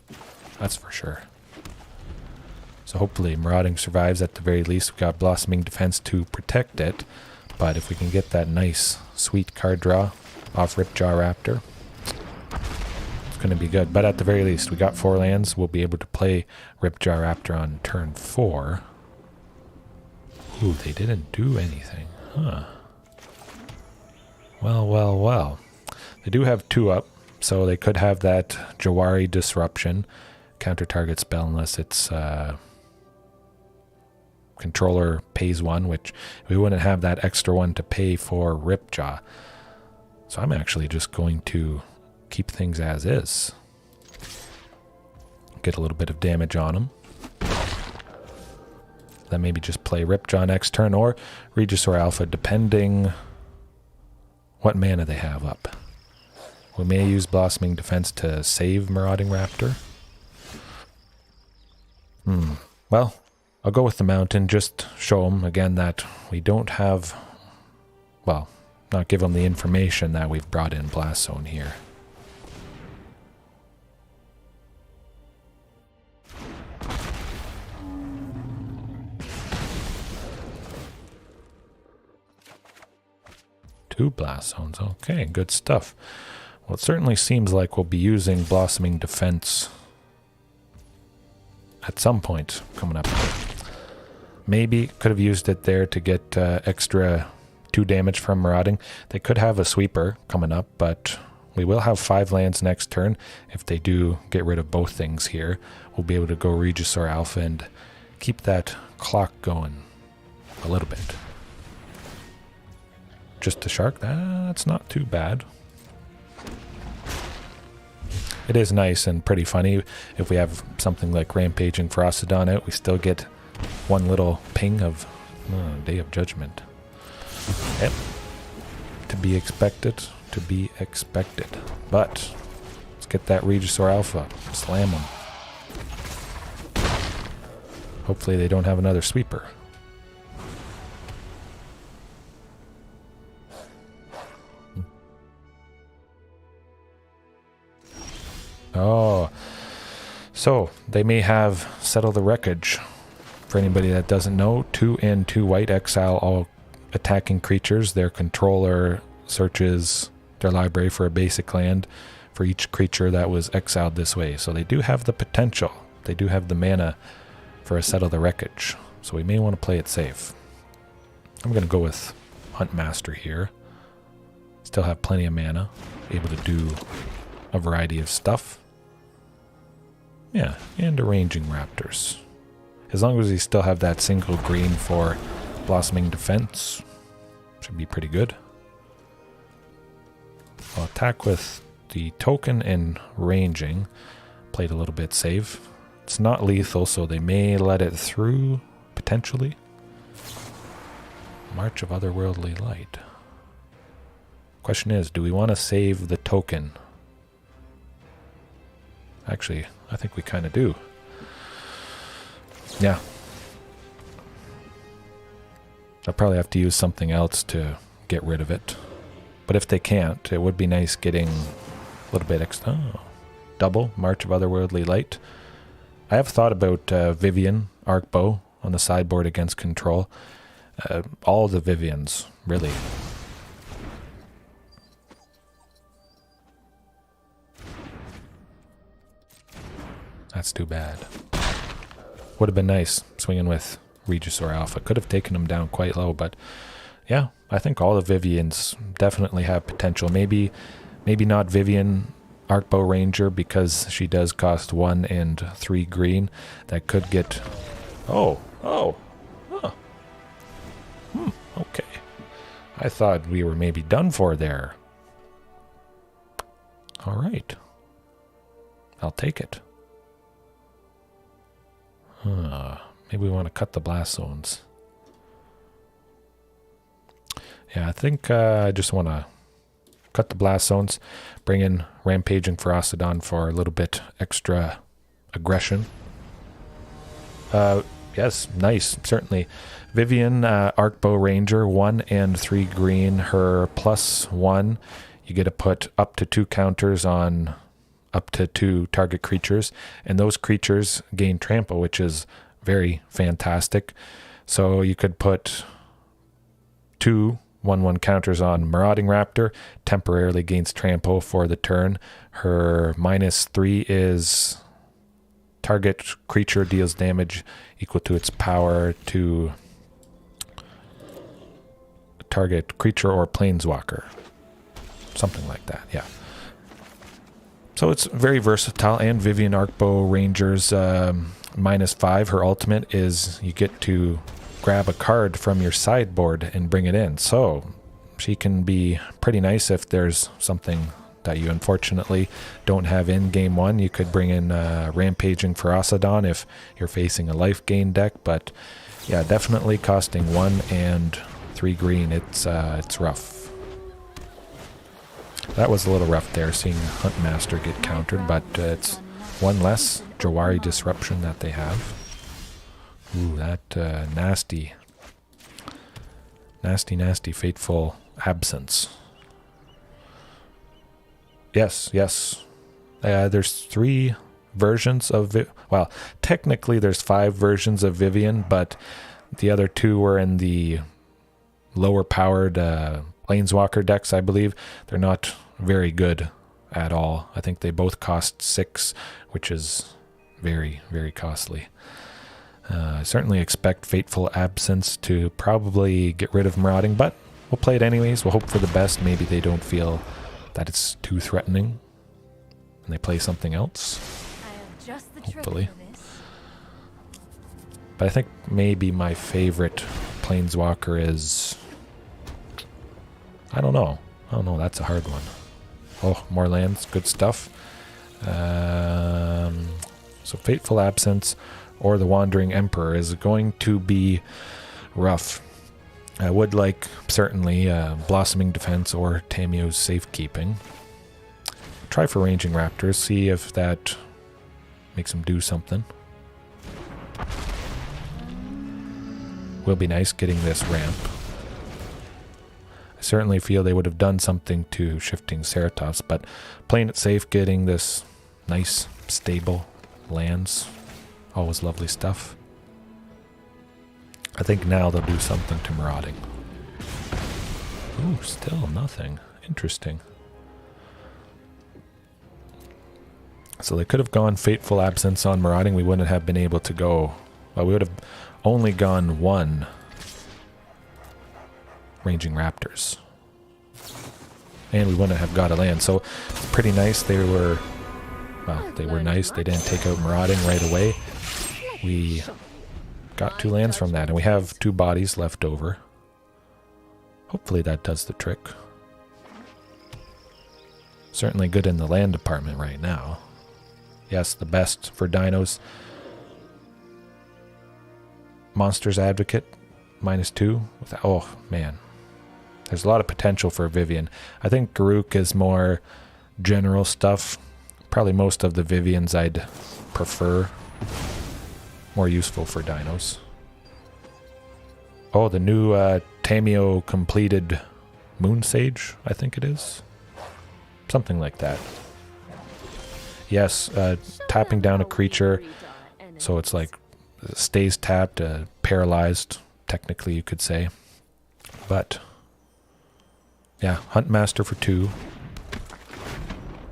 that's for sure. So hopefully Marauding survives at the very least. We've got Blossoming Defense to protect it, but if we can get that nice, sweet card draw off Ripjaw Raptor, it's going to be good. But at the very least, we got 4 lands. We'll be able to play Ripjaw Raptor on turn 4. Ooh, they didn't do anything. Huh. Well, well, well. They do have 2 up, so they could have that Jawari Disruption. Counter target spell unless it's controller pays 1, which we wouldn't have that extra 1 to pay for Ripjaw. So I'm actually just going to keep things as is. Get a little bit of damage on them. Then maybe just play Ripjaw next turn or Regisaur Alpha, depending what mana they have up. We may use Blossoming Defense to save Marauding Raptor. Well, I'll go with the Mountain, just show them again that we don't have, well, not give them the information that we've brought in Blast Zone here. Two Blast Zones, okay, good stuff. Well, it certainly seems like we'll be using Blossoming Defense at some point coming up. Maybe could have used it there to get extra 2 damage from Marauding. They could have a sweeper coming up, but we will have 5 lands next turn. If they do get rid of both things here, we'll be able to go Regisaur Alpha and keep that clock going a little bit. Just a shark? That's not too bad. It is nice and pretty funny. If we have something like Rampaging Ferocidon out, we still get 1 little ping of Day of Judgment. Yep. To be expected. To be expected. But let's get that Regisaur Alpha. Slam them. Hopefully they don't have another sweeper. Oh, so they may have Settle the Wreckage. For anybody that doesn't know, 2 and 2 white, exile all attacking creatures. Their controller searches their library for a basic land for each creature that was exiled this way. So they do have the potential. They do have the mana for a Settle the Wreckage. So we may want to play it safe. I'm going to go with Huntmaster here. Still have plenty of mana. Able to do a variety of stuff. Yeah, and a Ranging Raptors. As long as we still have that single green for Blossoming Defense, should be pretty good. I'll attack with the token and Ranging. played a little bit safe. It's not lethal, so they may let it through, potentially. March of Otherworldly Light. Question is, do we want to save the token? Actually, I think we kind of do. Yeah. I'll probably have to use something else to get rid of it. But if they can't, it would be nice getting a little bit extra. Oh, double March of Otherworldly Light. I have thought about Vivian Arc Bow on the sideboard against control. All the Vivians, really. That's too bad. Would have been nice swinging with Regisaur Alpha. Could have taken him down quite low, but yeah, I think all the Vivians definitely have potential. Maybe not Vivian Arcbow Ranger because she does cost 1 and 3 green. That could get... okay. I thought we were maybe done for there. Alright. I'll take it. Maybe we want to cut the blast zones. Yeah, I think I just want to cut the blast zones, bring in Rampaging Ferocidon for a little bit extra aggression. Yes, nice, certainly. Vivian, Arcbow Ranger, 1 and 3 green, her +1. You get to put up to 2 counters on up to 2 target creatures, and those creatures gain trample, which is very fantastic. So you could put 2 1/1 counters on Marauding Raptor, temporarily gains trample for the turn. Her -3 is target creature deals damage equal to its power to target creature or planeswalker. Something like that, yeah. So it's very versatile, and Vivian Arcbow Ranger's -5, her ultimate is you get to grab a card from your sideboard and bring it in. So she can be pretty nice if there's something that you unfortunately don't have in game 1. You could bring in Rampaging Ferocidon if you're facing a life gain deck, but yeah, definitely costing 1 and 3 green. It's rough. That was a little rough there, seeing Huntmaster get countered, but it's 1 less Jawari Disruption that they have. Ooh, that nasty, Fateful Absence. Yes. There's 3 versions of it. Well, technically there's 5 versions of Vivian, but the other 2 were in the lower powered Planeswalker decks, I believe. They're not very good at all. I think they both cost 6, which is very, very costly. I certainly expect Fateful Absence to probably get rid of Marauding, but we'll play it anyways. We'll hope for the best. Maybe they don't feel that it's too threatening and they play something else. Hopefully. But I think maybe my favorite Planeswalker is... I don't know. That's a hard one. Oh, more lands. Good stuff. So Fateful Absence or the Wandering Emperor is going to be rough. I would like, certainly, Blossoming Defense or Tamiyo's Safekeeping. Try for Ranging Raptors, see if that makes him do something. Will be nice getting this ramp. I certainly feel they would have done something to Shifting Ceratops, but playing it safe, getting this nice, stable lands, always lovely stuff. I think now they'll do something to Marauding. Ooh, still nothing. Interesting. So they could have gone Fateful Absence on Marauding. We wouldn't have been able to go... Well, we would have only gone 1 Ranging Raptors. And we wouldn't have got a land. So it's pretty nice. They were... Well, they were nice. They didn't take out Marauding right away. We got 2 lands from that. And we have 2 bodies left over. Hopefully that does the trick. Certainly good in the land department right now. Yes, the best for Dinos. Monsters Advocate, -2. Oh, man. There's a lot of potential for Vivian. I think Garruk is more general stuff. Probably most of the Vivians I'd prefer. More useful for Dinos. Oh, the new Tamiyo completed Moon Sage, I think it is. Something like that. Yes, tapping down a creature, so it's like stays tapped, paralyzed, technically you could say. But yeah, Huntmaster for 2.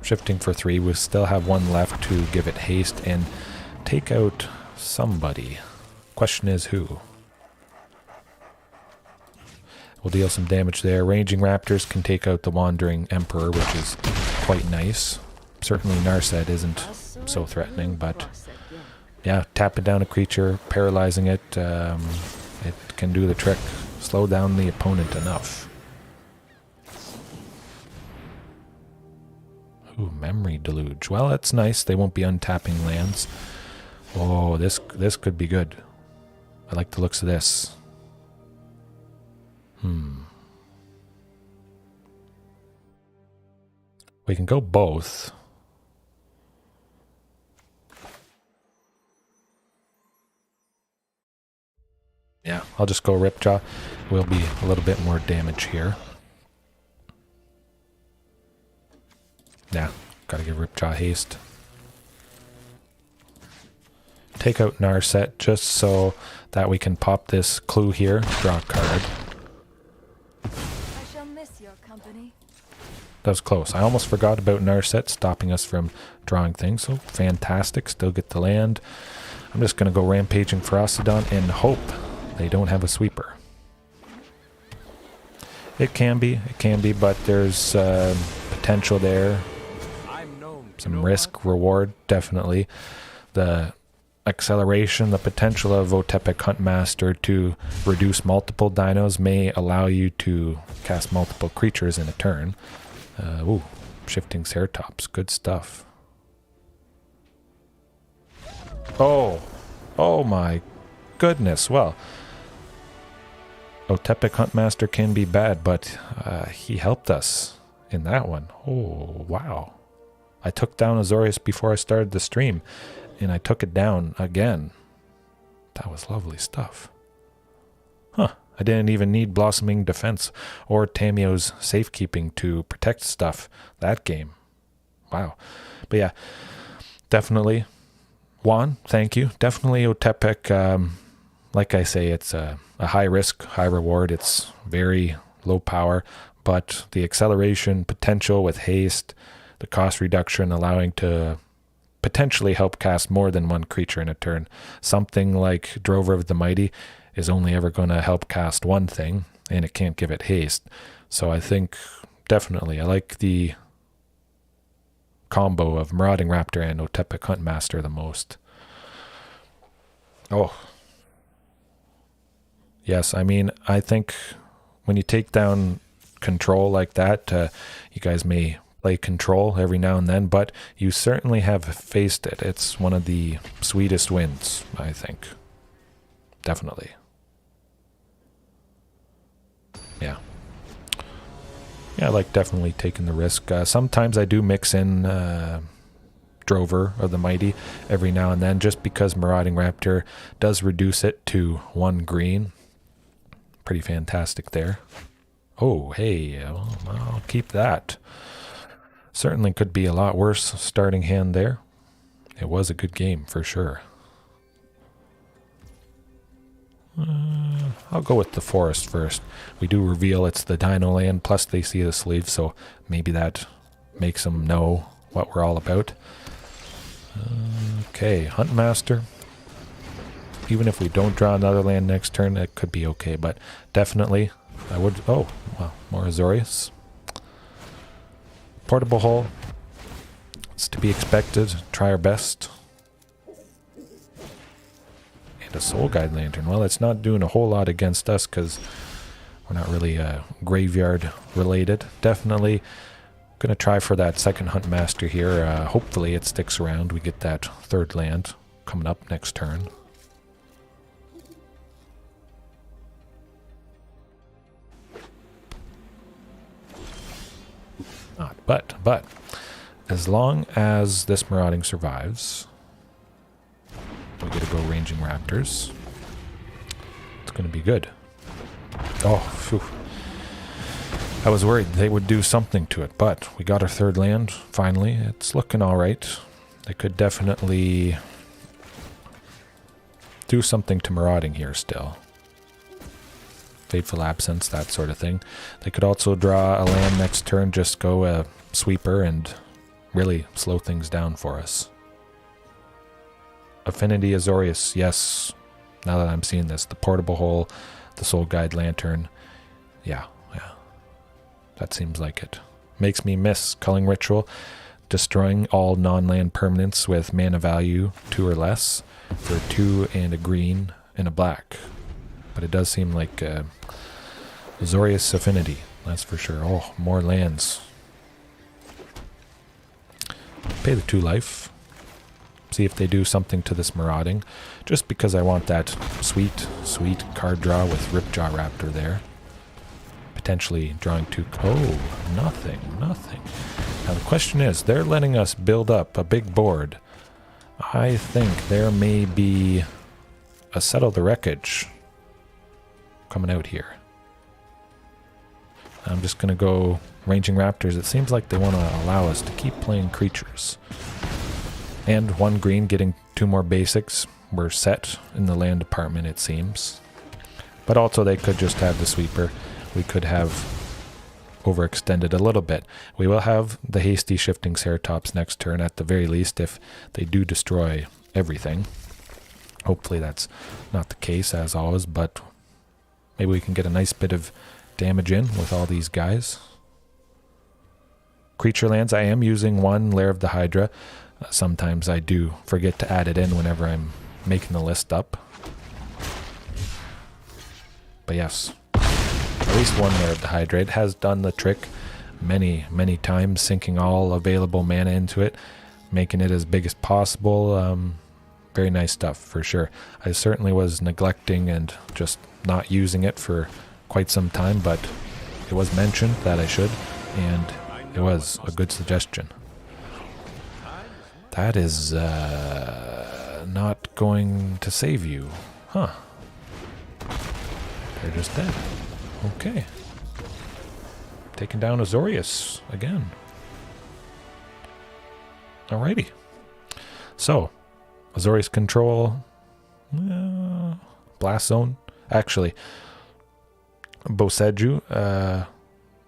Shifting for 3. We still have 1 left to give it haste and take out somebody. Question is who? We'll deal some damage there. Ranging Raptors can take out the Wandering Emperor, which is quite nice. Certainly Narset isn't so threatening, but yeah, tapping down a creature, paralyzing it, it can do the trick. Slow down the opponent enough. Ooh, Memory Deluge. Well, that's nice. They won't be untapping lands. Oh, this could be good. I like the looks of this. We can go both. Yeah, I'll just go Ripjaw. Will be a little bit more damage here. Yeah, gotta give Ripjaw haste. Take out Narset just so that we can pop this clue here, draw a card. I shall miss your company. That was close. I almost forgot about Narset stopping us from drawing things, so fantastic. Still get the land. I'm just going to go Rampaging Ferocidon and hope they don't have a sweeper. It can be, but there's potential there. Some risk, reward, definitely. The acceleration, the potential of Otepec Huntmaster to reduce multiple dinos may allow you to cast multiple creatures in a turn. Ooh, Shifting Ceratops, good stuff. Oh my goodness. Well, Otepec Huntmaster can be bad, but he helped us in that one. Oh, wow. I took down Azorius before I started the stream, and I took it down again. That was lovely stuff. Huh. I didn't even need Blossoming Defense or Tamiyo's Safekeeping to protect stuff that game. Wow. But yeah, definitely. Juan, thank you. Definitely Otepec. Like I say, it's a high risk, high reward. It's very low power, but the acceleration potential with haste, the cost reduction allowing to potentially help cast more than one creature in a turn. Something like Drover of the Mighty is only ever going to help cast one thing, and it can't give it haste. So I think definitely I like the combo of Marauding Raptor and Otepec Huntmaster the most. Oh. Yes, I mean, I think when you take down control like that, you guys may play control every now and then, but you certainly have faced it. It's one of the sweetest wins, I think. Definitely. Yeah. Yeah, I like definitely taking the risk. Sometimes I do mix in Drover of the Mighty every now and then, just because Marauding Raptor does reduce it to 1 green. Pretty fantastic there. Oh, hey, well, I'll keep that. Certainly could be a lot worse starting hand there. It was a good game for sure. I'll go with the forest first. We do reveal it's the Dino land, plus they see the sleeve, so maybe that makes them know what we're all about. Okay, Huntmaster. Even if we don't draw another land next turn, it could be okay, but definitely I would... Oh, well, more Azorius. Portable Hole. It's to be expected. Try our best. And a Soul Guide Lantern. Well, it's not doing a whole lot against us because we're not really graveyard related. Definitely Gonna try for that second Huntmaster here. Hopefully it sticks around. We get that third land coming up next turn. But as long as this Marauding survives, we get to go Ranging Raptors. It's gonna be good. Oh, phew. I was worried they would do something to it, but we got our third land, finally. It's looking alright. They could definitely do something to Marauding here still. Fateful Absence, that sort of thing. They could also draw a land next turn, just go a sweeper and really slow things down for us. Affinity Azorius, yes. Now that I'm seeing this, the Portable Hole, the Soul Guide Lantern. Yeah. That seems like it. Makes me miss Culling Ritual, destroying all non-land permanents with mana value 2 or less for 2 and a green and a black. But it does seem like Azorius Affinity, that's for sure. Oh, more lands. Pay the 2 life. See if they do something to this Marauding. Just because I want that sweet card draw with Ripjaw Raptor there. Potentially drawing 2. Oh, nothing. Now the question is, they're letting us build up a big board. I think there may be a Settle the Wreckage coming out here. I'm just going to go Ranging Raptors. It seems like they want to allow us to keep playing creatures. And 1 green, getting 2 more basics. We're set in the land department, it seems. But also they could just have the sweeper. We could have overextended a little bit. We will have the hasty Shifting Ceratops next turn at the very least if they do destroy everything. Hopefully that's not the case as always, but maybe we can get a nice bit of damage in with all these guys. Creature lands, I am using 1 Lair of the Hydra. Sometimes I do forget to add it in whenever I'm making the list up. But yes, at least 1 Lair of the Hydra. It has done the trick many times, sinking all available mana into it, making it as big as possible. Very nice stuff for sure. I certainly was neglecting and just not using it for quite some time, but it was mentioned that I should, and it was a good suggestion. That is not going to save you. Huh. They're just dead. Okay. Taking down Azorius again. Alrighty. So, Azorius control. Blast Zone. Actually, Bo3,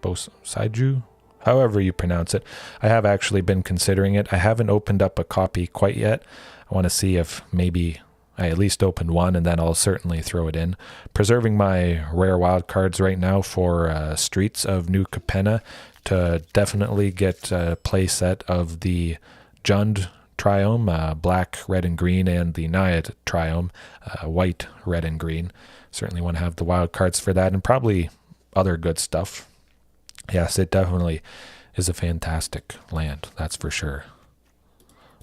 Bo3, however you pronounce it. I have actually been considering it. I haven't opened up a copy quite yet. I want to see if maybe I at least opened 1, and then I'll certainly throw it in. Preserving my rare wild cards right now for Streets of New Capenna to definitely get a play set of the Jund Triome, black, red, and green, and the Naiad Triome, white, red, and green. Certainly want to have the wild cards for that, and probably other good stuff. Yes, it definitely is a fantastic land, that's for sure.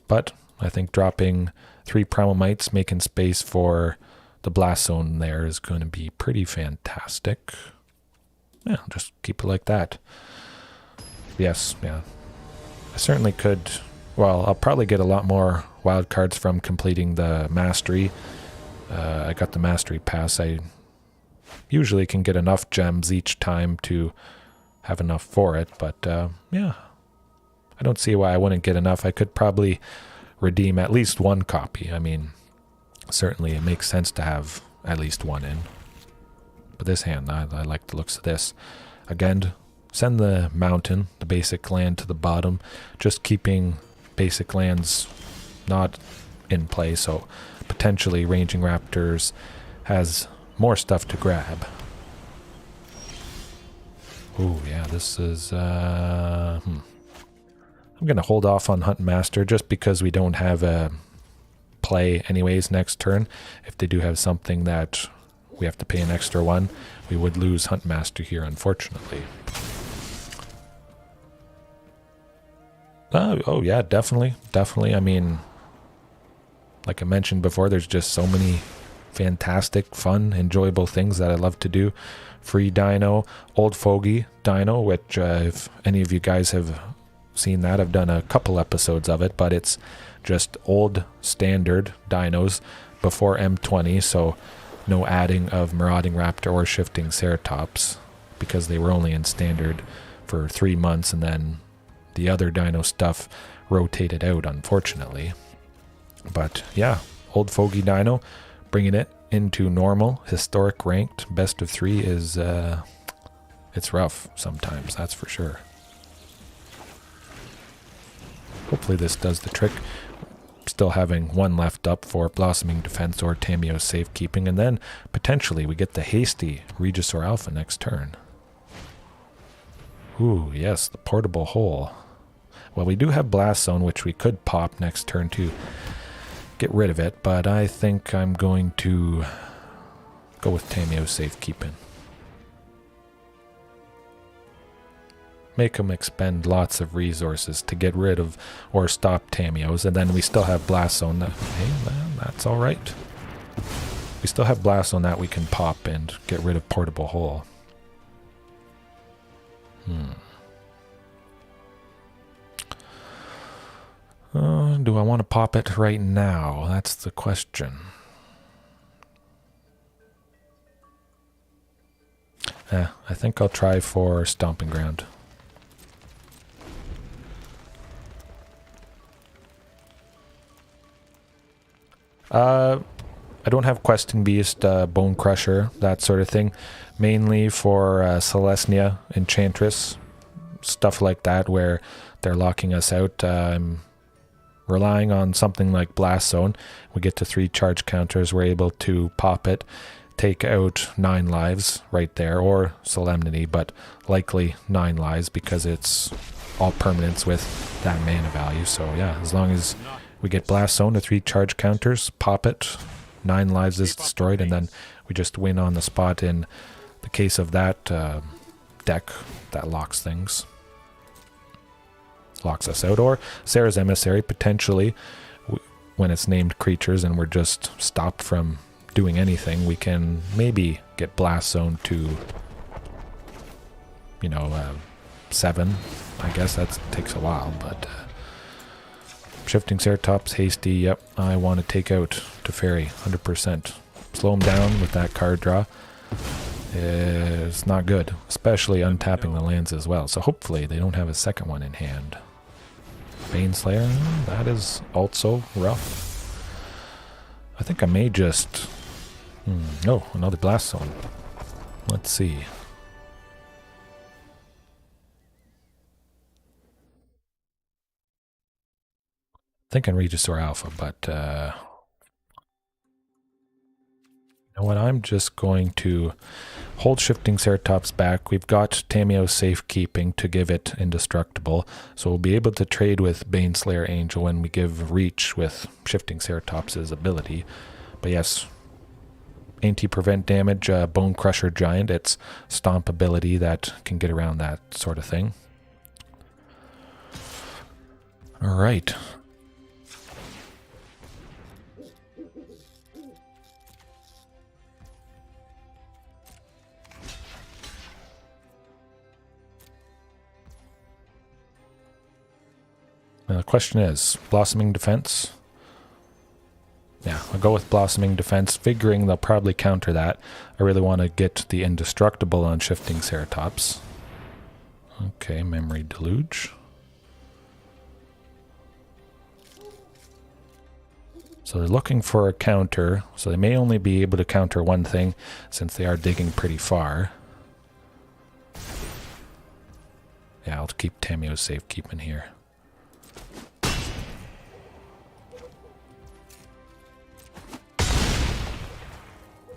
But I think dropping 3 Primal Mights, making space for the Blast Zone there is going to be pretty fantastic. Yeah, just keep it like that. Yes, yeah. I certainly could. Well, I'll probably get a lot more wild cards from completing the Mastery. I got the Mastery Pass. I usually can get enough gems each time to have enough for it, but yeah. I don't see why I wouldn't get enough. I could probably redeem at least 1 copy. I mean, certainly it makes sense to have at least 1 in. But this hand, I like the looks of this. Again, send the mountain, the basic land, to the bottom, just keeping basic lands not in play, so potentially Ranging Raptors has more stuff to grab. Oh yeah, this is I'm gonna hold off on Huntmaster just because we don't have a play anyways next turn. If they do have something that we have to pay an extra 1, we would lose Huntmaster here, unfortunately. Oh yeah, definitely. Definitely. I mean, like I mentioned before, there's just so many fantastic, fun, enjoyable things that I love to do. Free Dino, Old Fogey Dino, which if any of you guys have seen that, I've done a couple episodes of it, but it's just old standard dinos before M20, so no adding of Marauding Raptor or Shifting Ceratops, because they were only in standard for 3 months, and then the other dino stuff rotated out, unfortunately. But yeah, Old Fogey Dino, bringing it into normal, historic ranked, best of 3 is, it's rough sometimes, that's for sure. Hopefully this does the trick. Still having one left up for Blossoming Defense or Tamiyo Safekeeping, and then potentially we get the hasty Regisaur Alpha next turn. Ooh, yes, the portable hole. Well, we do have Blast Zone, which we could pop next turn to get rid of it, but I think I'm going to go with Tamiyo Safekeeping. Make them expend lots of resources to get rid of or stop Tamiyos, and then we still have Blast Zone. Hey, that's all right. We still have Blast Zone that we can pop and get rid of Portable Hole. Do I want to pop it right now? That's the question. I think I'll try for Stomping Ground. I don't have Questing Beast, Bone Crusher, that sort of thing. Mainly for Celestia, Enchantress, stuff like that where they're locking us out. I'm relying on something like Blast Zone. We get to 3 charge counters, we're able to pop it, take out 9 lives right there, or Solemnity, but likely 9 lives because it's all permanents with that mana value. So yeah, as long as we get Blast Zone to 3 charge counters, pop it, 9 lives is destroyed, and then we just win on the spot in the case of that deck that locks things. Locks us out. Or Sarah's Emissary, potentially, when it's named creatures and we're just stopped from doing anything, we can maybe get Blast Zone to, you know, 7. I guess that takes a while, but... Shifting Ceratops, Hasty, yep, I want to take out Teferi, 100%. Slow him down with that card draw. It's not good, especially untapping the lands as well. So hopefully they don't have a second one in hand. Baneslayer, that is also rough. I think I may just... oh, another Blast Zone. Let's see. Thinking Regisaur Alpha, but you know what? I'm just going to hold Shifting Ceratops back. We've got Tamiyo Safekeeping to give it indestructible, so we'll be able to trade with Baneslayer Angel when we give Reach with Shifting Ceratops' ability. But yes, anti-prevent damage, Bone Crusher Giant, it's Stomp ability that can get around that sort of thing. Alright. Now the question is, Blossoming Defense? Yeah, I'll go with Blossoming Defense, figuring they'll probably counter that. I really want to get the Indestructible on Shifting Ceratops. Okay, Memory Deluge. So they're looking for a counter, so they may only be able to counter one thing, since they are digging pretty far. Yeah, I'll keep Tamiyo Safekeeping here.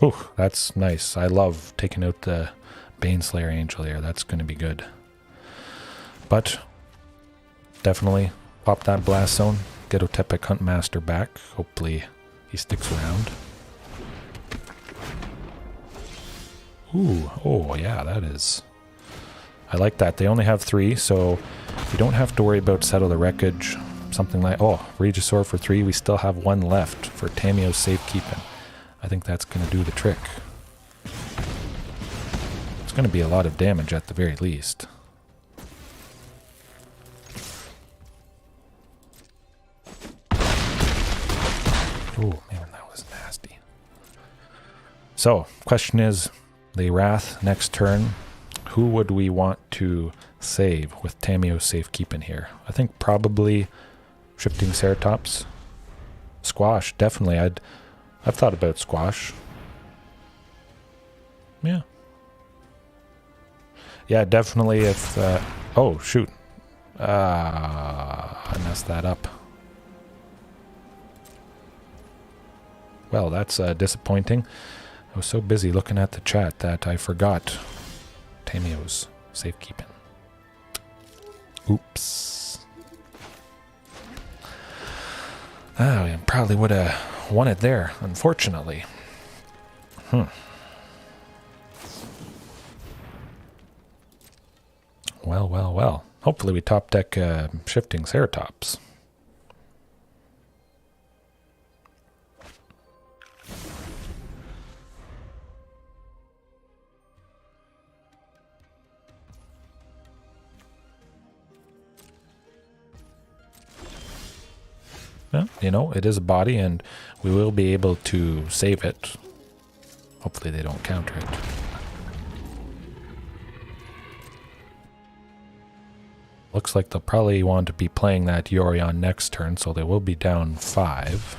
Ooh, that's nice. I love taking out the Baneslayer Angel here. That's going to be good. But definitely pop that Blast Zone. Get Otepec Huntmaster back. Hopefully he sticks around. Ooh, oh yeah, that is... I like that. They only have 3, so We don't have to worry about Settle the Wreckage. Something like, oh, Regisaur for 3. We still have 1 left for Tamiyo's Safekeeping. I think that's going to do the trick. It's going to be a lot of damage at the very least. Oh, man, that was nasty. So, question is, the Wrath next turn, who would we want to save with Tamiyo's Safekeeping here? I think probably Shifting Ceratops. Squash, definitely. I've thought about Squash. Yeah. Yeah, definitely if... oh, shoot. I messed that up. Well, that's disappointing. I was so busy looking at the chat that I forgot Tamiyo's Safekeeping. Oops. Oh, I probably would have won it there, unfortunately. Well, well, well. Hopefully we top deck Shifting Ceratops. Well, you know, it is a body and we will be able to save it. Hopefully they don't counter it. Looks like they'll probably want to be playing that Yorion next turn, so they will be down 5.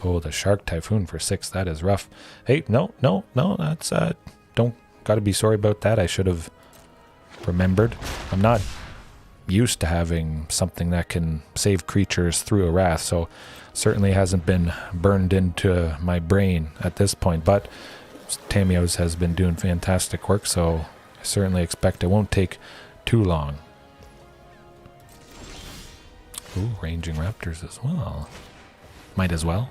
Oh, the Shark Typhoon for 6, that is rough. Hey, no, that's, don't, gotta be sorry about that. I should have remembered. I'm not used to having something that can save creatures through a Wrath, so certainly hasn't been burned into my brain at this point, but Tamiyo's has been doing fantastic work, so I certainly expect it won't take too long. Ooh, Ranging Raptors as well. Might as well.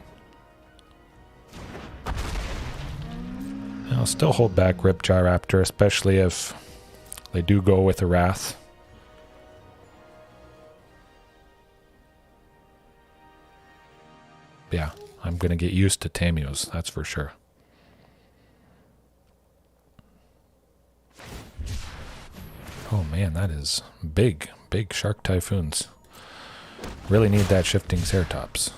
I'll still hold back Ripjaw Raptor, especially if they do go with a Wrath. Yeah, I'm going to get used to Tamiyo's, that's for sure. Oh man, that is big, big Shark Typhoons. Really need that Shifting Ceratops.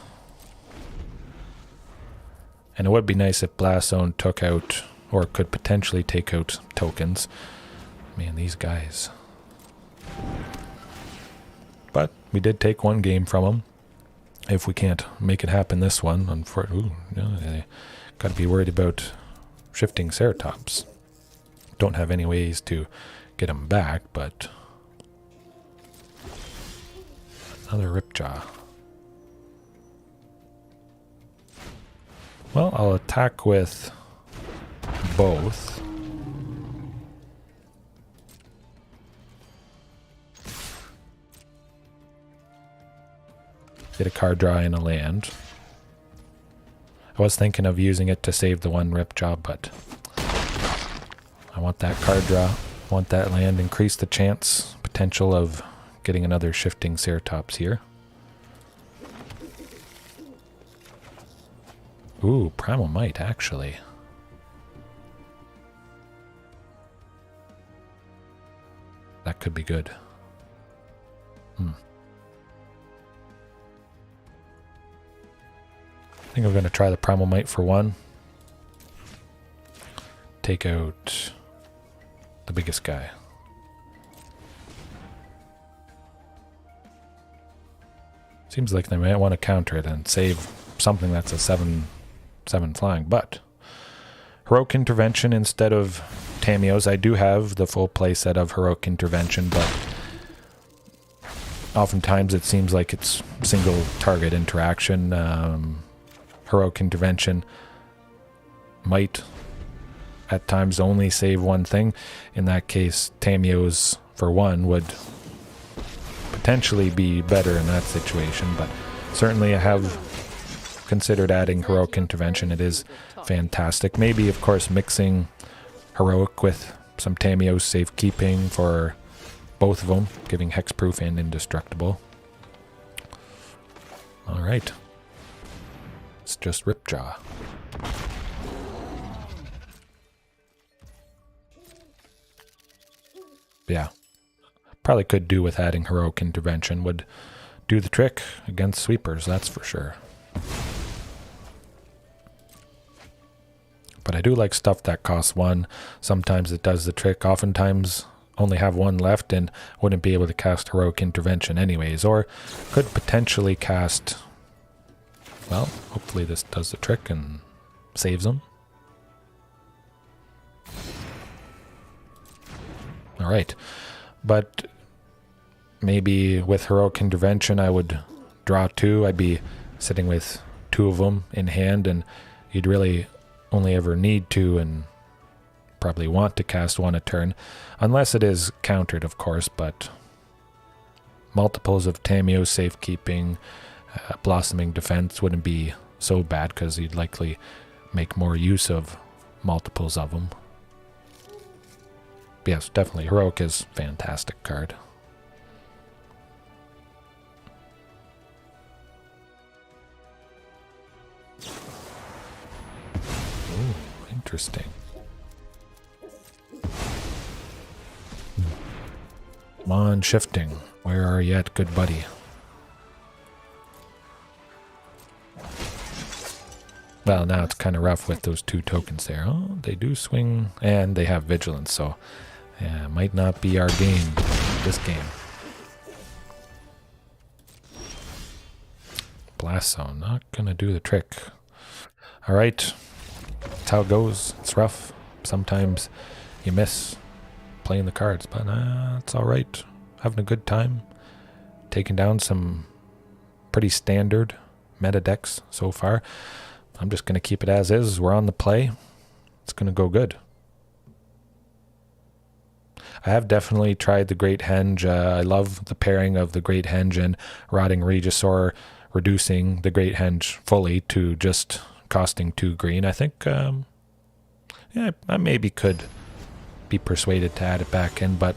And it would be nice if Blast Zone took out, or could potentially take out tokens. Man, these guys. But we did take 1 game from them. If we can't make it happen this one, gotta be worried about Shifting Ceratops. Don't have any ways to get them back, but another Ripjaw. Well, I'll attack with both. Get a card draw and a land. I was thinking of using it to save the 1 Ripjaw, but I want that card draw, want that land, increase the chance, potential of getting another Shifting Ceratops here. Ooh, Primal Might, actually. That could be good. I think I'm going to try the Primal Might for 1. Take out the biggest guy. Seems like they might want to counter it and save something that's a 7 flying, but Heroic Intervention instead of Tamiyo's. I do have the full playset of Heroic Intervention, but oftentimes it seems like it's single target interaction. Heroic Intervention might at times only save 1 thing. In that case, Tamiyo's for 1 would potentially be better in that situation, but certainly I have considered adding Heroic Intervention. It is fantastic. Maybe, of course, mixing Heroic with some Tamiyo's Safekeeping for both of them, giving hexproof and indestructible. Alright. It's just Ripjaw. Yeah. Probably could do with adding Heroic Intervention. Would do the trick against sweepers, that's for sure. But I do like stuff that costs 1. Sometimes it does the trick. Oftentimes only have 1 left and wouldn't be able to cast Heroic Intervention anyways. Or could potentially cast... Well, hopefully this does the trick and saves them. Alright. But maybe with Heroic Intervention I would draw 2. I'd be sitting with 2 of them in hand, and you'd really only ever need 2 and probably want to cast 1 a turn. Unless it is countered, of course, but multiples of Tamiyo, Safekeeping, Blossoming Defense wouldn't be so bad because you'd likely make more use of multiples of them. Yes, definitely. Heroic is a fantastic card. Ooh, interesting. Come on, Shifting. Where are you at, good buddy? Well, now it's kind of rough with those 2 tokens there. Oh, they do swing, and they have Vigilance, so yeah, might not be our game, this game. Blast Zone, not gonna do the trick. Alright, that's how it goes. It's rough. Sometimes you miss playing the cards, but it's alright. Having a good time. Taking down some pretty standard meta decks so far. I'm just going to keep it as is. We're on the play. It's going to go good. I have definitely tried the Great Henge. I love the pairing of the Great Henge and Rotting Regisaur, reducing the Great Henge fully to just costing 2 green. I think, yeah, I maybe could be persuaded to add it back in, but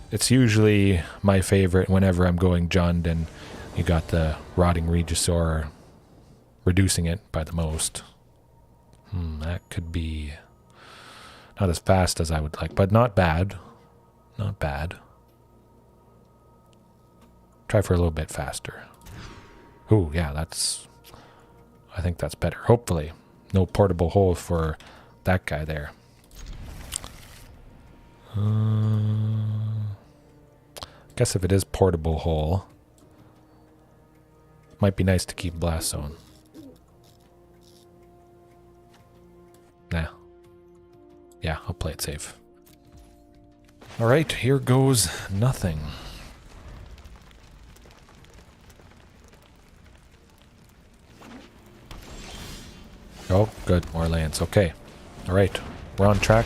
it's usually my favorite whenever I'm going Jund and you got the Rotting Regisaur reducing it by the most. That could be not as fast as I would like, but not bad. Not bad. Try for a little bit faster. Ooh, yeah, I think that's better. Hopefully. No portable hole for that guy there. Guess if it is portable hole, might be nice to keep Blast Zone. Nah. Yeah, I'll play it safe. Alright, here goes nothing. Oh, good. More lands. Okay. Alright. We're on track.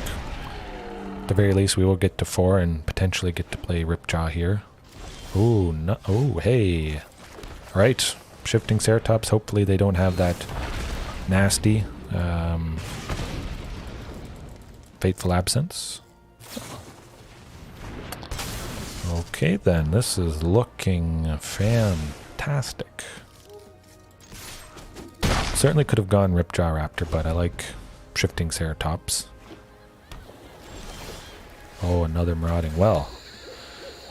At the very least, we will get to 4 and potentially get to play Ripjaw here. Ooh, no. Oh, hey. Alright. Shifting Ceratops. Hopefully they don't have that nasty Fateful Absence. Okay then, this is looking fantastic. Certainly could have gone Ripjaw Raptor, but I like Shifting Ceratops. Oh, another Marauding. Well,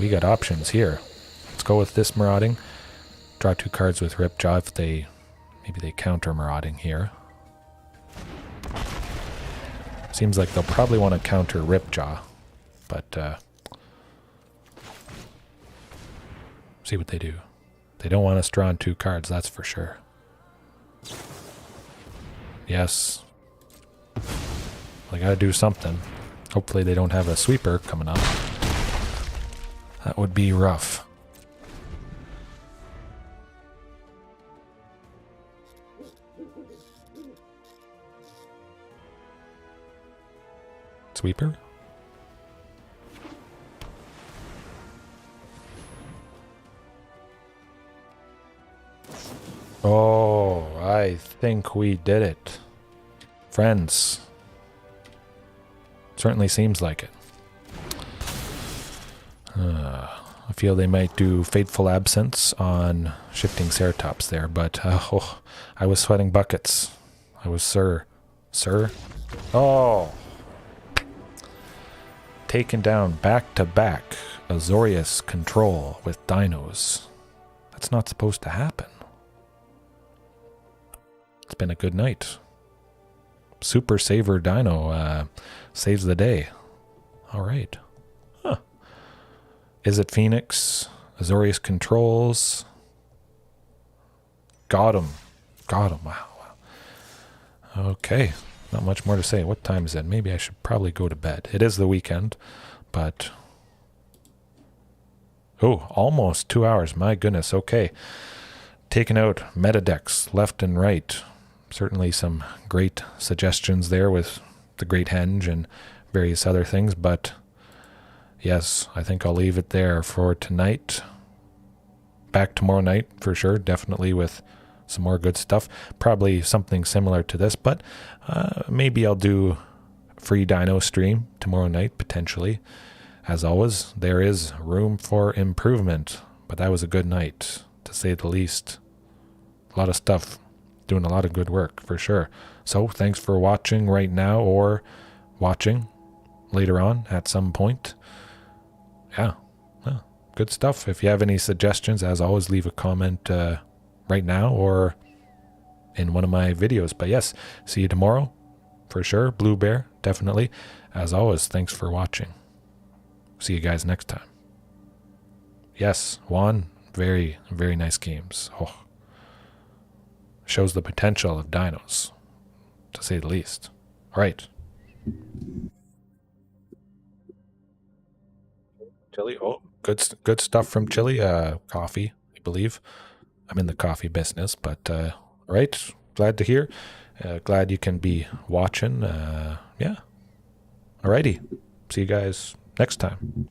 we got options here. Let's go with this Marauding. Draw 2 cards with Ripjaw if maybe they counter Marauding here. Seems like they'll probably want to counter Ripjaw, but see what they do. They don't want us drawing 2 cards, that's for sure. Yes. I gotta do something. Hopefully they don't have a sweeper coming up. That would be rough. Sweeper? Oh, I think we did it. Friends. Certainly seems like it. I feel they might do Fateful Absence on Shifting Ceratops there, but I was sweating buckets. I was Sir. Oh! Taken down back-to-back Azorius control with Dinos. That's not supposed to happen. It's been a good night. Super Saver Dino saves the day. Alright. Huh. Is it Phoenix? Azorius controls. Got him. Wow. Okay. Not much more to say. What time is it? Maybe I should probably go to bed. It is the weekend, but... Oh, almost 2 hours. My goodness. Okay. Taking out meta decks left and right. Certainly some great suggestions there with the Great Henge and various other things, but yes, I think I'll leave it there for tonight. Back tomorrow night for sure, definitely with some more good stuff. Probably something similar to this, but maybe I'll do a free Dino stream tomorrow night, potentially. As always, there is room for improvement, but that was a good night, to say the least. A lot of stuff, doing a lot of good work, for sure. So, thanks for watching right now, or watching later on at some point. Yeah, well, good stuff. If you have any suggestions, as always, leave a comment right now or in one of my videos. But yes, see you tomorrow, for sure. Blue Bear, definitely. As always, thanks for watching. See you guys next time. Yes, Juan, very, very nice games. Oh, shows the potential of Dinos, to say the least. All right. Chili, oh, good stuff from Chili. Coffee, I believe. I'm in the coffee business, but all right. Glad to hear. Glad you can be watching. Yeah. Alrighty. See you guys next time.